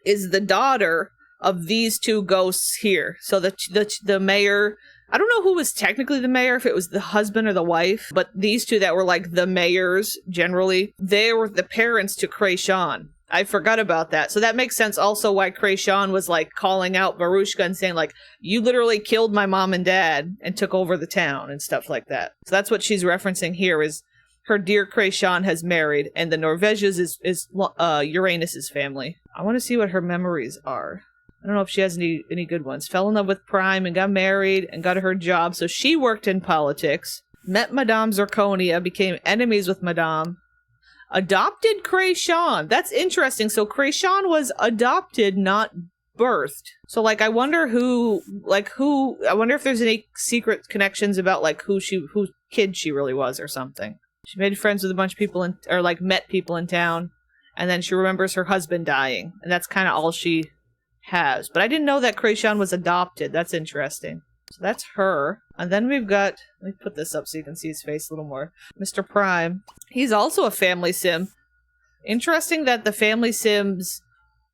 is the daughter of these two ghosts here. So the mayor, I don't know who was technically the mayor, if it was the husband or the wife, but these two that were like the mayors generally, they were the parents to Krayshawn. I forgot about that. So that makes sense also why Krayshawn was like calling out Verushka and saying like, you literally killed my mom and dad and took over the town and stuff like that. So that's what she's referencing here is her dear Krayshawn has married and the Norveges is Uranus's family. I want to see what her memories are. I don't know if she has any good ones. Fell in love with Prime and got married and got her job. So she worked in politics. Met Madame Zirconia. Became enemies with Madame. Adopted Krayshawn. That's interesting. So Krayshawn was adopted, not birthed. So like I wonder I wonder if there's any secret connections about like who kid she really was or something. She made friends with a bunch of people in, or like met people in town. And then she remembers her husband dying. And that's kind of all she has. But I didn't know that Krayshawn was adopted. That's interesting. So that's her. And then we've got, let me put this up so you can see his face a little more. Mr. Prime. He's also a family sim. Interesting that the family sims,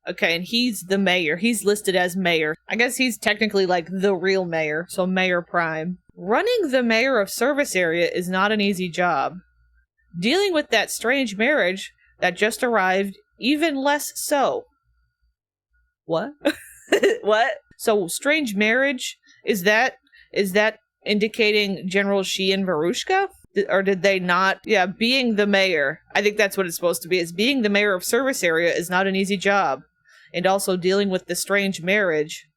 okay, and he's the mayor. He's listed as mayor. I guess he's technically like the real mayor. So Mayor Prime. Running the mayor of service area is not an easy job. Dealing with that strange marriage that just arrived, even less so. What? What? So strange marriage? Is that indicating General Shi and Verushka? Or did they not? Yeah, being the mayor. I think that's what it's supposed to be. Is being the mayor of service area is not an easy job. And also dealing with the strange marriage.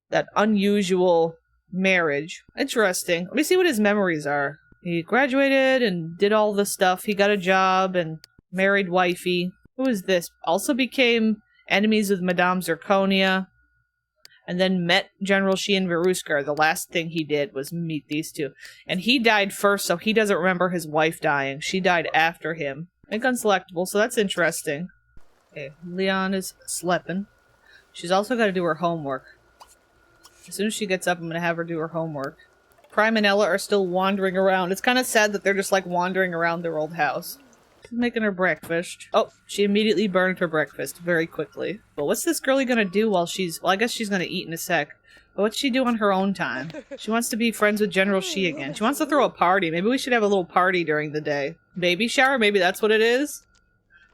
That unusual marriage. Interesting. Let me see what his memories are. He graduated and did all the stuff. He got a job and married wifey. Who is this? Also became enemies with Madame Zirconia. And then met General Shi and Verushka. The last thing he did was meet these two. And he died first, so he doesn't remember his wife dying. She died after him. Make unselectable, so that's interesting. Okay, Leon is sleeping. She's also got to do her homework. As soon as she gets up, I'm going to have her do her homework. Prime and Ella are still wandering around. It's kind of sad that they're just like wandering around their old house. She's making her breakfast. Oh, she immediately burned her breakfast very quickly. But what's this girlie gonna do while she's... Well, I guess she's gonna eat in a sec. But what's she do on her own time? She wants to be friends with General Shi again. She wants to throw a party. Maybe we should have a little party during the day. Baby shower? Maybe that's what it is?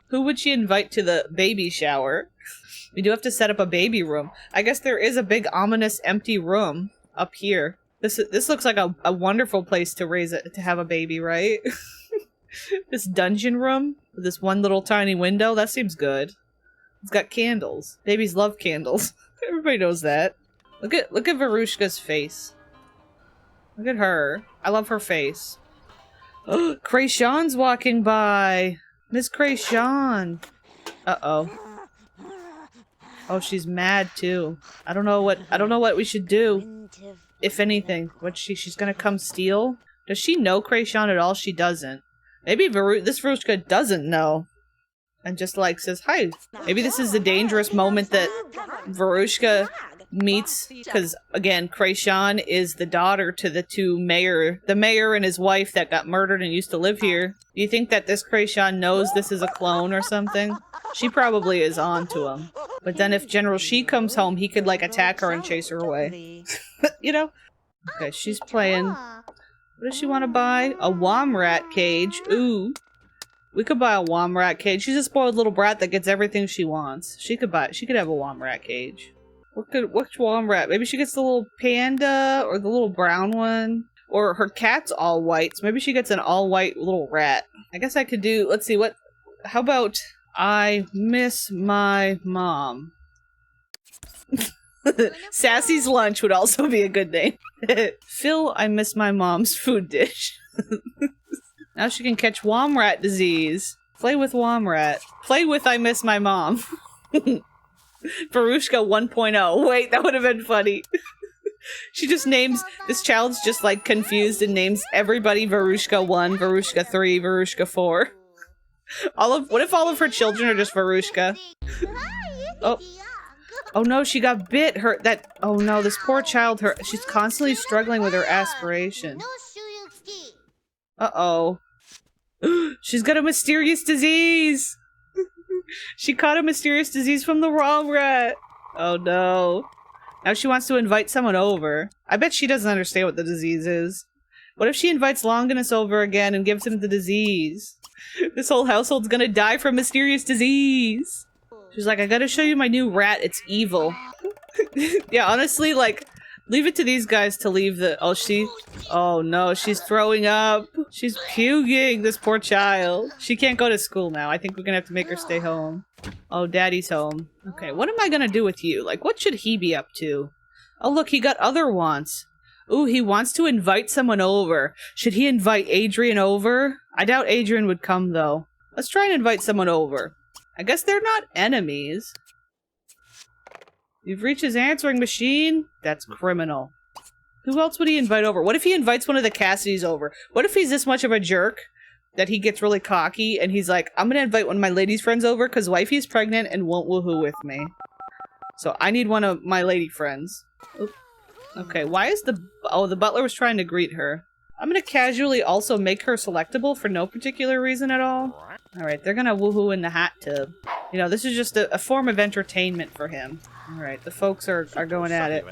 Who would she invite to the baby shower? We do have to set up a baby room. I guess there is a big ominous empty room up here. This looks like a wonderful place to raise it, to have a baby, right? This dungeon room with this one little tiny window, that seems good. It's got candles. Babies love candles. Everybody knows that. Look at Verushka's face. Look at her. I love her face. Krayshawn's walking by. Miss Krayshawn. Uh-oh. Oh, she's mad too. I don't know what we should do. If anything. She's gonna come steal? Does she know Krayshawn at all? She doesn't. Maybe this Verushka doesn't know. And just like says, hi. Maybe this is the dangerous moment that Verushka meets. Because, again, Krayshawn is the daughter to the the mayor and his wife that got murdered and used to live here. Do you think that this Krayshawn knows this is a clone or something? She probably is on to him. But then if General Shi comes home, he could, like, attack her and chase her away. You know? Okay, she's playing... What does she want to buy? A Womrat cage. Ooh. We could buy a Womrat cage. She's a spoiled little brat that gets everything she wants. She could have a Womrat cage. Which Womrat? Maybe she gets the little panda or the little brown one. Or her cat's all white. So maybe she gets an all white little rat. I guess I could do, let's see, how about I miss my mom? Sassy's lunch would also be a good name. Phil, I miss my mom's food dish. Now she can catch Womrat disease. Play with Womrat. Play with I miss my mom. Verushka 1.0. Wait, that would have been funny. She just names, this child's just like confused and names everybody Verushka 1, Verushka 3, Verushka 4. What if all of her children are just Verushka? Oh. Oh no, she got bit. Oh no, this poor child, she's constantly struggling with her aspiration. Uh-oh. She's got a mysterious disease! She caught a mysterious disease from the wrong rat. Oh no. Now she wants to invite someone over. I bet she doesn't understand what the disease is. What if she invites Longinus over again and gives him the disease? This whole household's gonna die from mysterious disease. She's like, I gotta show you my new rat, it's evil. Yeah, honestly, like, leave it to these guys to leave the- Oh no, she's throwing up. She's puking, this poor child. She can't go to school now. I think we're gonna have to make her stay home. Oh, daddy's home. Okay, what am I gonna do with you? Like, what should he be up to? Oh look, he got other wants. Ooh, he wants to invite someone over. Should he invite Adrian over? I doubt Adrian would come, though. Let's try and invite someone over. I guess they're not enemies. You've reached his answering machine? That's criminal. Who else would he invite over? What if he invites one of the Cassidys over? What if he's this much of a jerk that he gets really cocky and he's like, I'm gonna invite one of my ladies friends over because wifey's pregnant and won't woohoo with me. So I need one of my lady friends. Oop. Okay, why is the butler was trying to greet her. I'm gonna casually also make her selectable for no particular reason at all. Alright, they're gonna woohoo in the hot tub. You know, this is just a form of entertainment for him. Alright, the folks are going at it.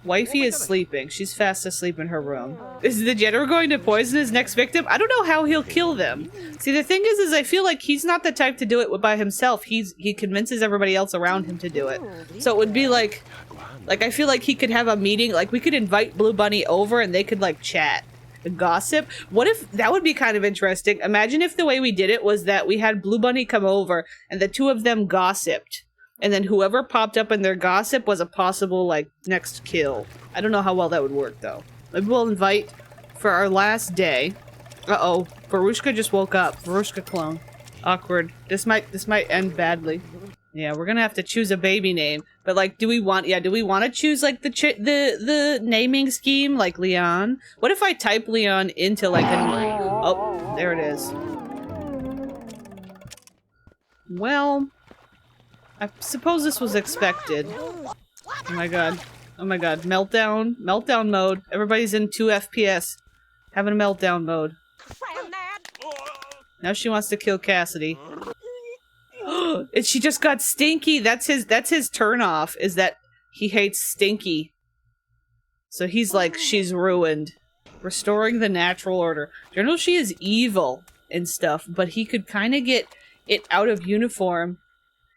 Wifey is sleeping. She's fast asleep in her room. Is the general going to poison his next victim? I don't know how he'll kill them. See, the thing is I feel like he's not the type to do it by himself. He convinces everybody else around him to do it. So it would be like I feel like he could have a meeting, like we could invite Blue Bunny over and they could like chat and gossip. What if, that would be kind of interesting. Imagine if the way we did it was that we had Blue Bunny come over and the two of them gossiped. And then whoever popped up in their gossip was a possible, like, next kill. I don't know how well that would work, though. Maybe we'll invite for our last day. Uh-oh. Verushka just woke up. Verushka clone. Awkward. This might end badly. Yeah, we're gonna have to choose a baby name. But, like, do we want to choose, like, the naming scheme, like Leon? What if I type Leon into, like, oh, there it is. Well... I suppose this was expected. Oh my god. Oh my god. Meltdown. Meltdown mode. Everybody's in 2 FPS. Having a meltdown mode. Now she wants to kill Cassidy. And she just got Stinky. That's his turn off, is that he hates Stinky. So he's like, she's ruined. Restoring the natural order. General, she is evil and stuff, but he could kind of get it out of uniform.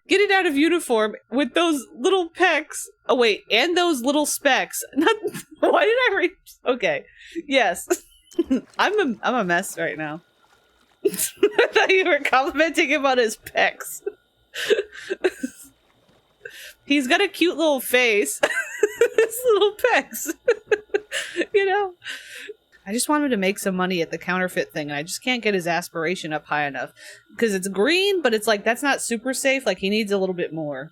Get it out of uniform with those little pecs. Oh wait, and those little specks. Not. Why did I read? Okay, yes. I'm a mess right now. I thought you were complimenting him on his pecs. He's got a cute little face. His little pecs. You know. I just want him to make some money at the counterfeit thing, and I just can't get his aspiration up high enough. Because it's green, but it's like, that's not super safe. Like, he needs a little bit more.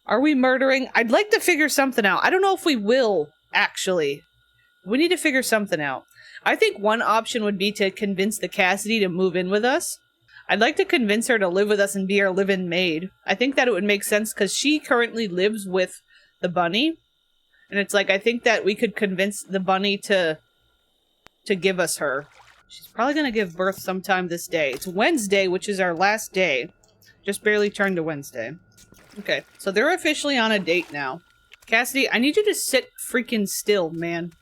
Are we murdering? I'd like to figure something out. I don't know if we will, actually. We need to figure something out. I think one option would be to convince the Cassidy to move in with us. I'd like to convince her to live with us and be our live-in maid. I think that it would make sense, because she currently lives with the bunny. And it's like, I think that we could convince the bunny to give us her. She's probably gonna give birth sometime this day. It's Wednesday, which is our last day. Just barely turned to Wednesday. Okay, so they're officially on a date now. Cassidy, I need you to sit freaking still, man.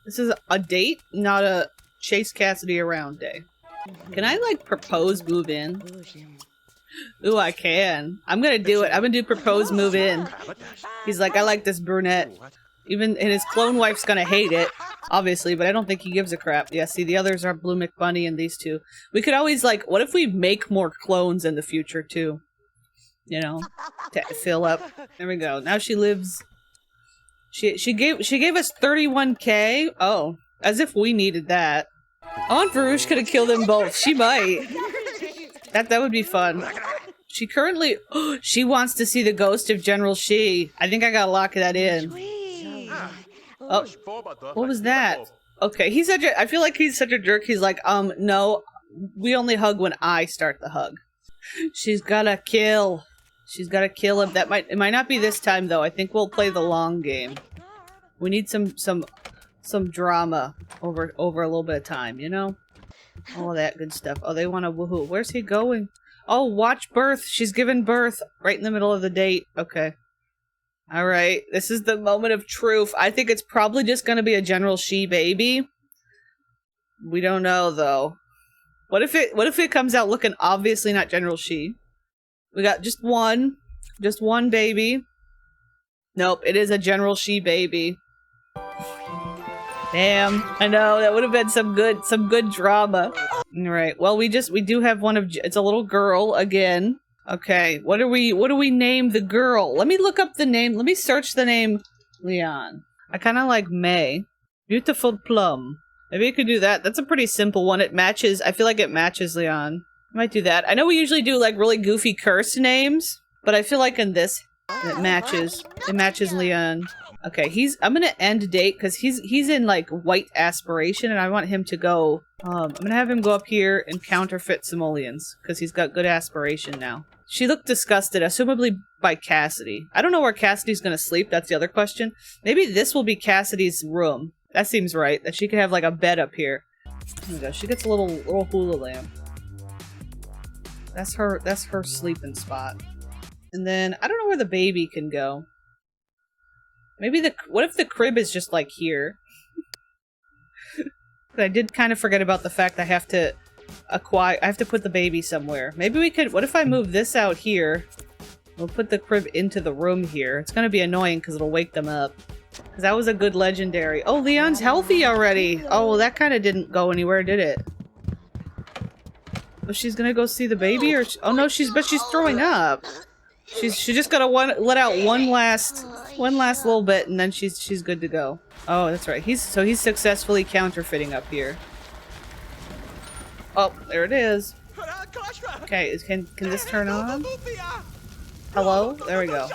This is a date, not a chase Cassidy around day. Can I, like, propose move in? Ooh, I can. I'm gonna do it. I'm gonna do propose move in. He's like, I like this brunette. And his clone wife's gonna hate it, obviously, but I don't think he gives a crap. Yeah, see, the others are Blue McBunny and these two. We could always, like, what if we make more clones in the future, too? You know, to fill up. There we go. Now she lives... She gave us 31K? Oh, as if we needed that. Aunt Verush could have killed them both. She might. That would be fun. She currently... she wants to see the ghost of General Shi. I think I gotta lock that in. Oh, what was that? Okay, he's such a, I feel like he's such a jerk. He's like, no, we only hug when I start the hug. She's gotta kill. She's gotta kill him. It might not be this time though. I think we'll play the long game. We need some drama over a little bit of time, you know? All that good stuff. Oh, they want to woohoo. Where's he going? Oh, watch birth. She's giving birth right in the middle of the date. Okay. Alright, this is the moment of truth. I think it's probably just gonna be a General Shi baby. We don't know, though. What if it comes out looking obviously not General Shi? We got just one baby. Nope, it is a General Shi baby. Damn, I know, that would have been some good drama. Alright, well, we do have one of, it's a little girl again. Okay, what do we name the girl? Let me look up the name. Let me search the name Leon. I kind of like May. Beautiful Plum. Maybe I could do that. That's a pretty simple one. It matches. I feel like it matches Leon. I might do that. I know we usually do like really goofy curse names, but I feel like in this It matches. It matches Leon. Okay, I'm gonna end date because he's in like white aspiration and I want him to go. I'm gonna have him go up here and counterfeit simoleons because he's got good aspiration now. She looked disgusted, assumably by Cassidy. I don't know where Cassidy's gonna sleep, that's the other question. Maybe this will be Cassidy's room. That seems right, that she could have like a bed up here. Oh my gosh, she gets a little hula lamp. That's her sleeping spot. And then, I don't know where the baby can go. Maybe what if the crib is just like here? I did kind of forget about the fact I have to put the baby somewhere. Maybe we could, what if I move this out here? We'll put the crib into the room here. It's gonna be annoying because it'll wake them up. Because that was a good legendary. Oh, Leon's healthy already! Oh, well, that kind of didn't go anywhere, did it? Oh, she's gonna go see the baby, or oh no, she's throwing up. She just gotta let out one last little bit, and then she's good to go. Oh, that's right. He's successfully counterfeiting up here. Oh, there it is. Okay, can this turn on? Hello? There we go.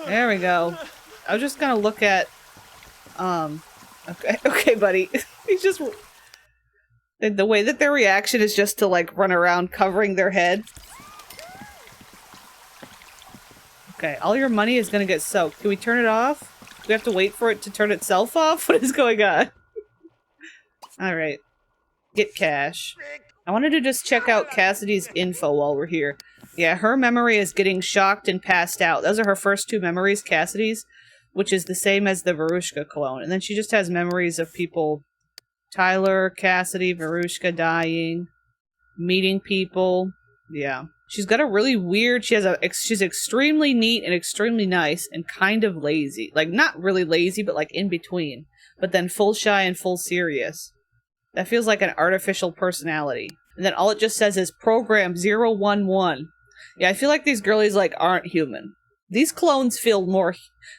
There we go. I was just gonna look at okay, buddy. He's just the way that their reaction is just to like run around covering their head. Okay, all your money is gonna get soaked. Can we turn it off? Do we have to wait for it to turn itself off? What is going on? Alright. Get cash. I wanted to just check out Cassidy's info while we're here. Yeah, her memory is getting shocked and passed out. Those are her first two memories, Cassidy's, which is the same as the Verushka clone. And then she just has memories of people. Tyler, Cassidy, Verushka dying, meeting people. Yeah. She's got a really weird, she's extremely neat and extremely nice and kind of lazy. Like, not really lazy, but like in between. But then full shy and full serious. That feels like an artificial personality. And then all it just says is program 011. Yeah, I feel like these girlies like aren't human. These clones feel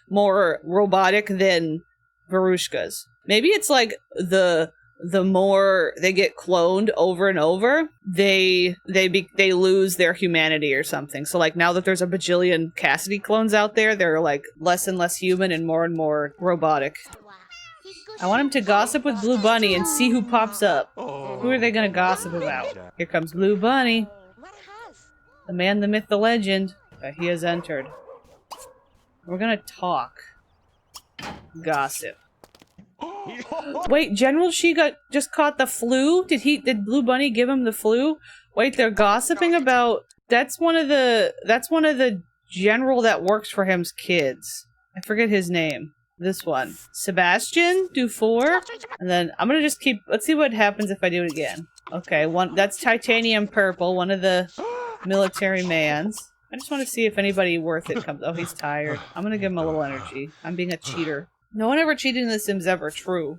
more robotic than Verushkas. Maybe it's like the more they get cloned over and over, they lose their humanity or something. So like now that there's a bajillion Cassidy clones out there, they're like less and less human and more robotic. I want him to gossip with Blue Bunny and see who pops up. Who are they gonna gossip about? Here comes Blue Bunny. The man, the myth, the legend. He has entered. We're gonna talk. Gossip. Wait, General Shi just caught the flu? Did Blue Bunny give him the flu? Wait, they're gossiping about that's one of the general that works for him's kids. I forget his name. This one. Sebastian Dufour? And then I'm gonna just let's see what happens if I do it again. Okay, that's Titanium Purple, one of the military mans. I just want to see if anybody worth it comes. Oh, he's tired. I'm gonna give him a little energy. I'm being a cheater. No one ever cheated in The Sims ever. True.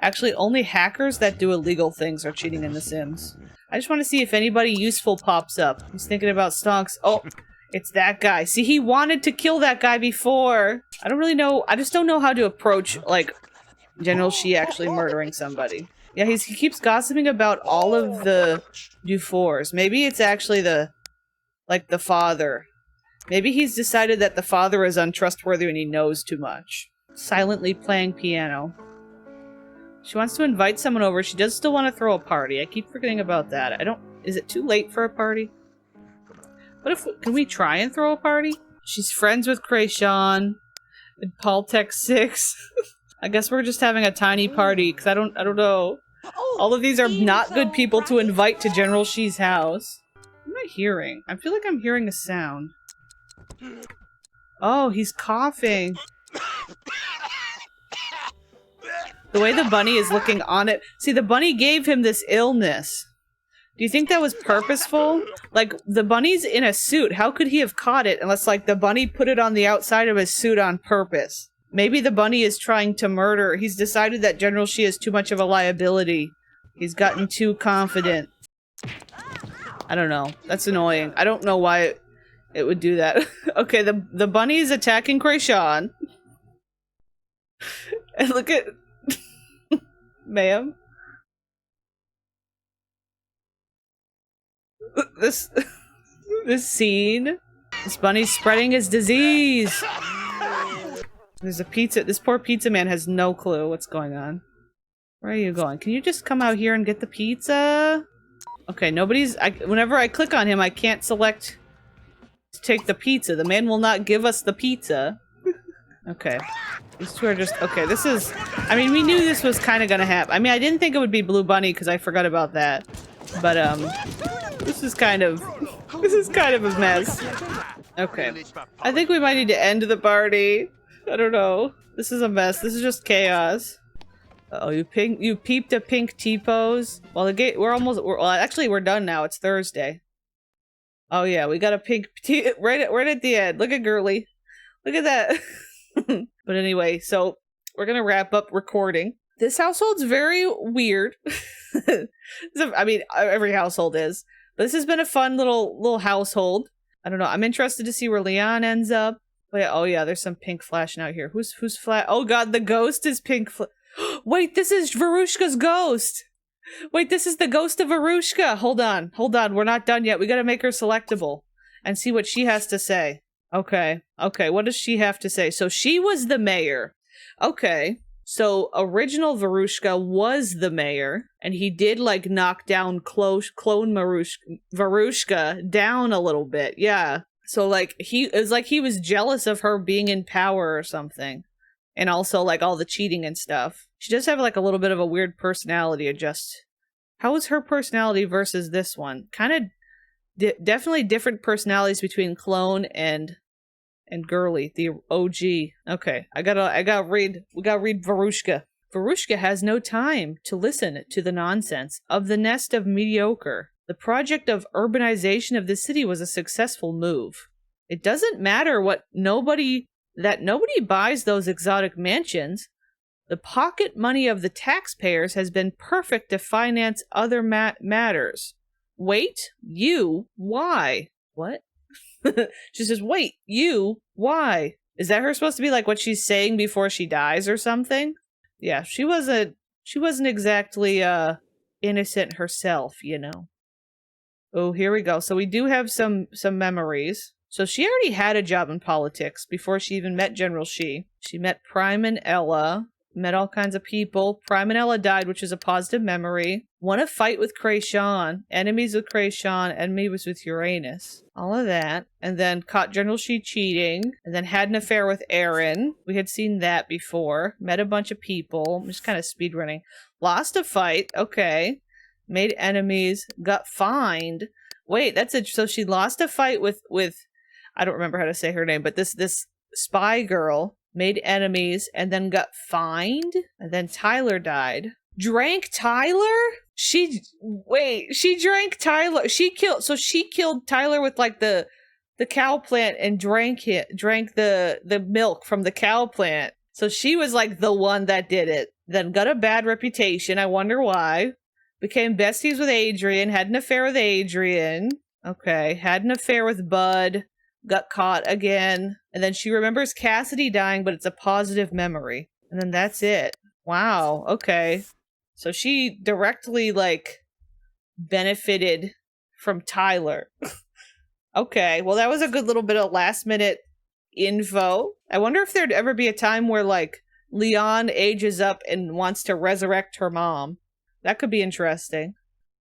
Actually, only hackers that do illegal things are cheating in The Sims. I just want to see if anybody useful pops up. He's thinking about stonks. Oh, it's that guy. See, he wanted to kill that guy before. I don't really know. I just don't know how to approach, like, General Shi actually murdering somebody. Yeah, he keeps gossiping about all of the Dufours. Maybe it's actually the father. Maybe he's decided that the father is untrustworthy and he knows too much. Silently playing piano. She wants to invite someone over. She does still want to throw a party. I keep forgetting about that. Is it too late for a party? Can we try and throw a party? She's friends with Krayshawn and Paul Tech 6. I guess we're just having a tiny party because I don't know. All of these are not good people to invite to General Shi's house. What am I hearing? I feel like I'm hearing a sound. Oh, he's coughing. The way the bunny is looking on it. See, the bunny gave him this illness. Do you think that was purposeful? Like, the bunny's in a suit. How could he have caught it unless, like, the bunny put it on the outside of his suit on purpose? Maybe the bunny is trying to murder. He's decided that General Shi is too much of a liability. He's gotten too confident. I don't know. That's annoying. I don't know why it would do that. Okay, the bunny is attacking Krayshawn. And look at... Ma'am? This scene. This bunny's spreading his disease. There's a pizza. This poor pizza man has no clue what's going on. Where are you going? Can you just come out here and get the pizza? Okay, nobody's... whenever I click on him, I can't select to take the pizza. The man will not give us the pizza. Okay. These two are just... Okay, this is... I mean, we knew this was kind of gonna happen. I mean, I didn't think it would be Blue Bunny because I forgot about that. But, this is kind of... This is kind of a mess. Okay. I think we might need to end the party. I don't know. This is a mess. This is just chaos. Uh-oh, you peeped a pink T-pose? Well, the gate, well, actually, we're done now. It's Thursday. Oh, yeah, we got a pink T right at the end. Look at Girly. Look at that. But anyway, so we're gonna wrap up recording. This household's very weird. I mean, every household is. But this has been a fun little household. I don't know. I'm interested to see where Leon ends up. Wait, oh yeah, there's some pink flashing out here. Who's flash? Oh god, the ghost is pink. Wait, this is Verushka's ghost. Wait, this is the ghost of Verushka. Hold on. We're not done yet. We gotta make her selectable and see what she has to say. Okay. What does she have to say? So she was the mayor. Okay. So original Verushka was the mayor, and he did like knock down clone Verushka down a little bit. Yeah. So like it was like he was jealous of her being in power or something. And also like all the cheating and stuff. She does have like a little bit of a weird personality How is her personality versus this one? Kind of definitely different personalities between Clone and Girly, the OG. Okay, we gotta read Verushka. Verushka has no time to listen to the nonsense of the nest of mediocre. The project of urbanization of the city was a successful move. It doesn't matter that nobody buys those exotic mansions. The pocket money of the taxpayers has been perfect to finance other matters. Wait, you? Why? What? She says, wait, you? Why? Is that her supposed to be like what she's saying before she dies or something? Yeah, she wasn't exactly innocent herself, you know. Oh, here we go. So we do have some memories. So she already had a job in politics before she even met General Shi. She met Prime and Ella, met all kinds of people. Prime and Ella died, which is a positive memory. Won a fight with Krayshawn, enemies with Krayshawn, enemy was with Uranus. All of that. And then caught General Shi cheating. And then had an affair with Aaron. We had seen that before. Met a bunch of people. I'm just kind of speedrunning. Lost a fight. Okay. Made enemies. Got fined. Wait, that's it. So she lost a fight with I don't remember how to say her name, but this spy girl. Made enemies and then got fined. And then Tyler died. Drank Tyler? She drank Tyler. She killed Tyler with like the cow plant and drank the milk from the cow plant. So she was like the one that did it. Then got a bad reputation. I wonder why. Became besties with Adrian. Had an affair with Adrian. Okay. Had an affair with Bud. Got caught again. And then she remembers Cassidy dying, but it's a positive memory. And then that's it. Wow. Okay. So she directly, like, benefited from Tyler. Okay. Well, that was a good little bit of last-minute info. I wonder if there'd ever be a time where, like, Leon ages up and wants to resurrect her mom. That could be interesting.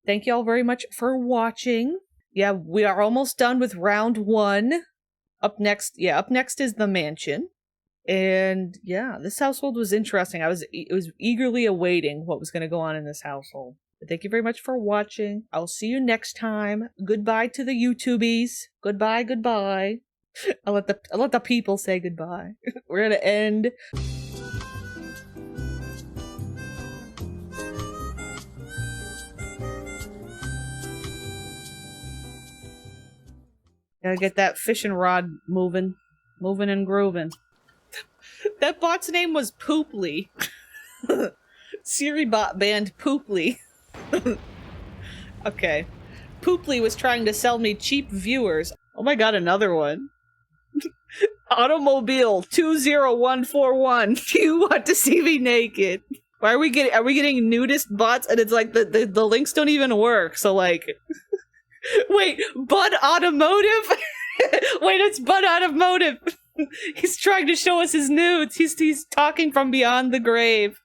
Thank you all very much for watching. Yeah, we are almost done with round 1. Up next is the mansion. And yeah, this household was interesting. I was eagerly awaiting what was going to go on in this household. But thank you very much for watching. I'll see you next time. Goodbye to the YouTubies. Goodbye. I'll let the people say goodbye. We're going to end. Gotta get that fishing rod moving and grooving. That bot's name was Pooply. Siri bot banned Pooply. Okay. Pooply was trying to sell me cheap viewers. Oh my god, another one. Automobile 20141. Do you want to see me naked? Why are we getting nudist bots and it's like the links don't even work, so like wait, Bud Automotive? Wait, it's Bud out of motive. He's trying to show us his nudes. He's talking from beyond the grave.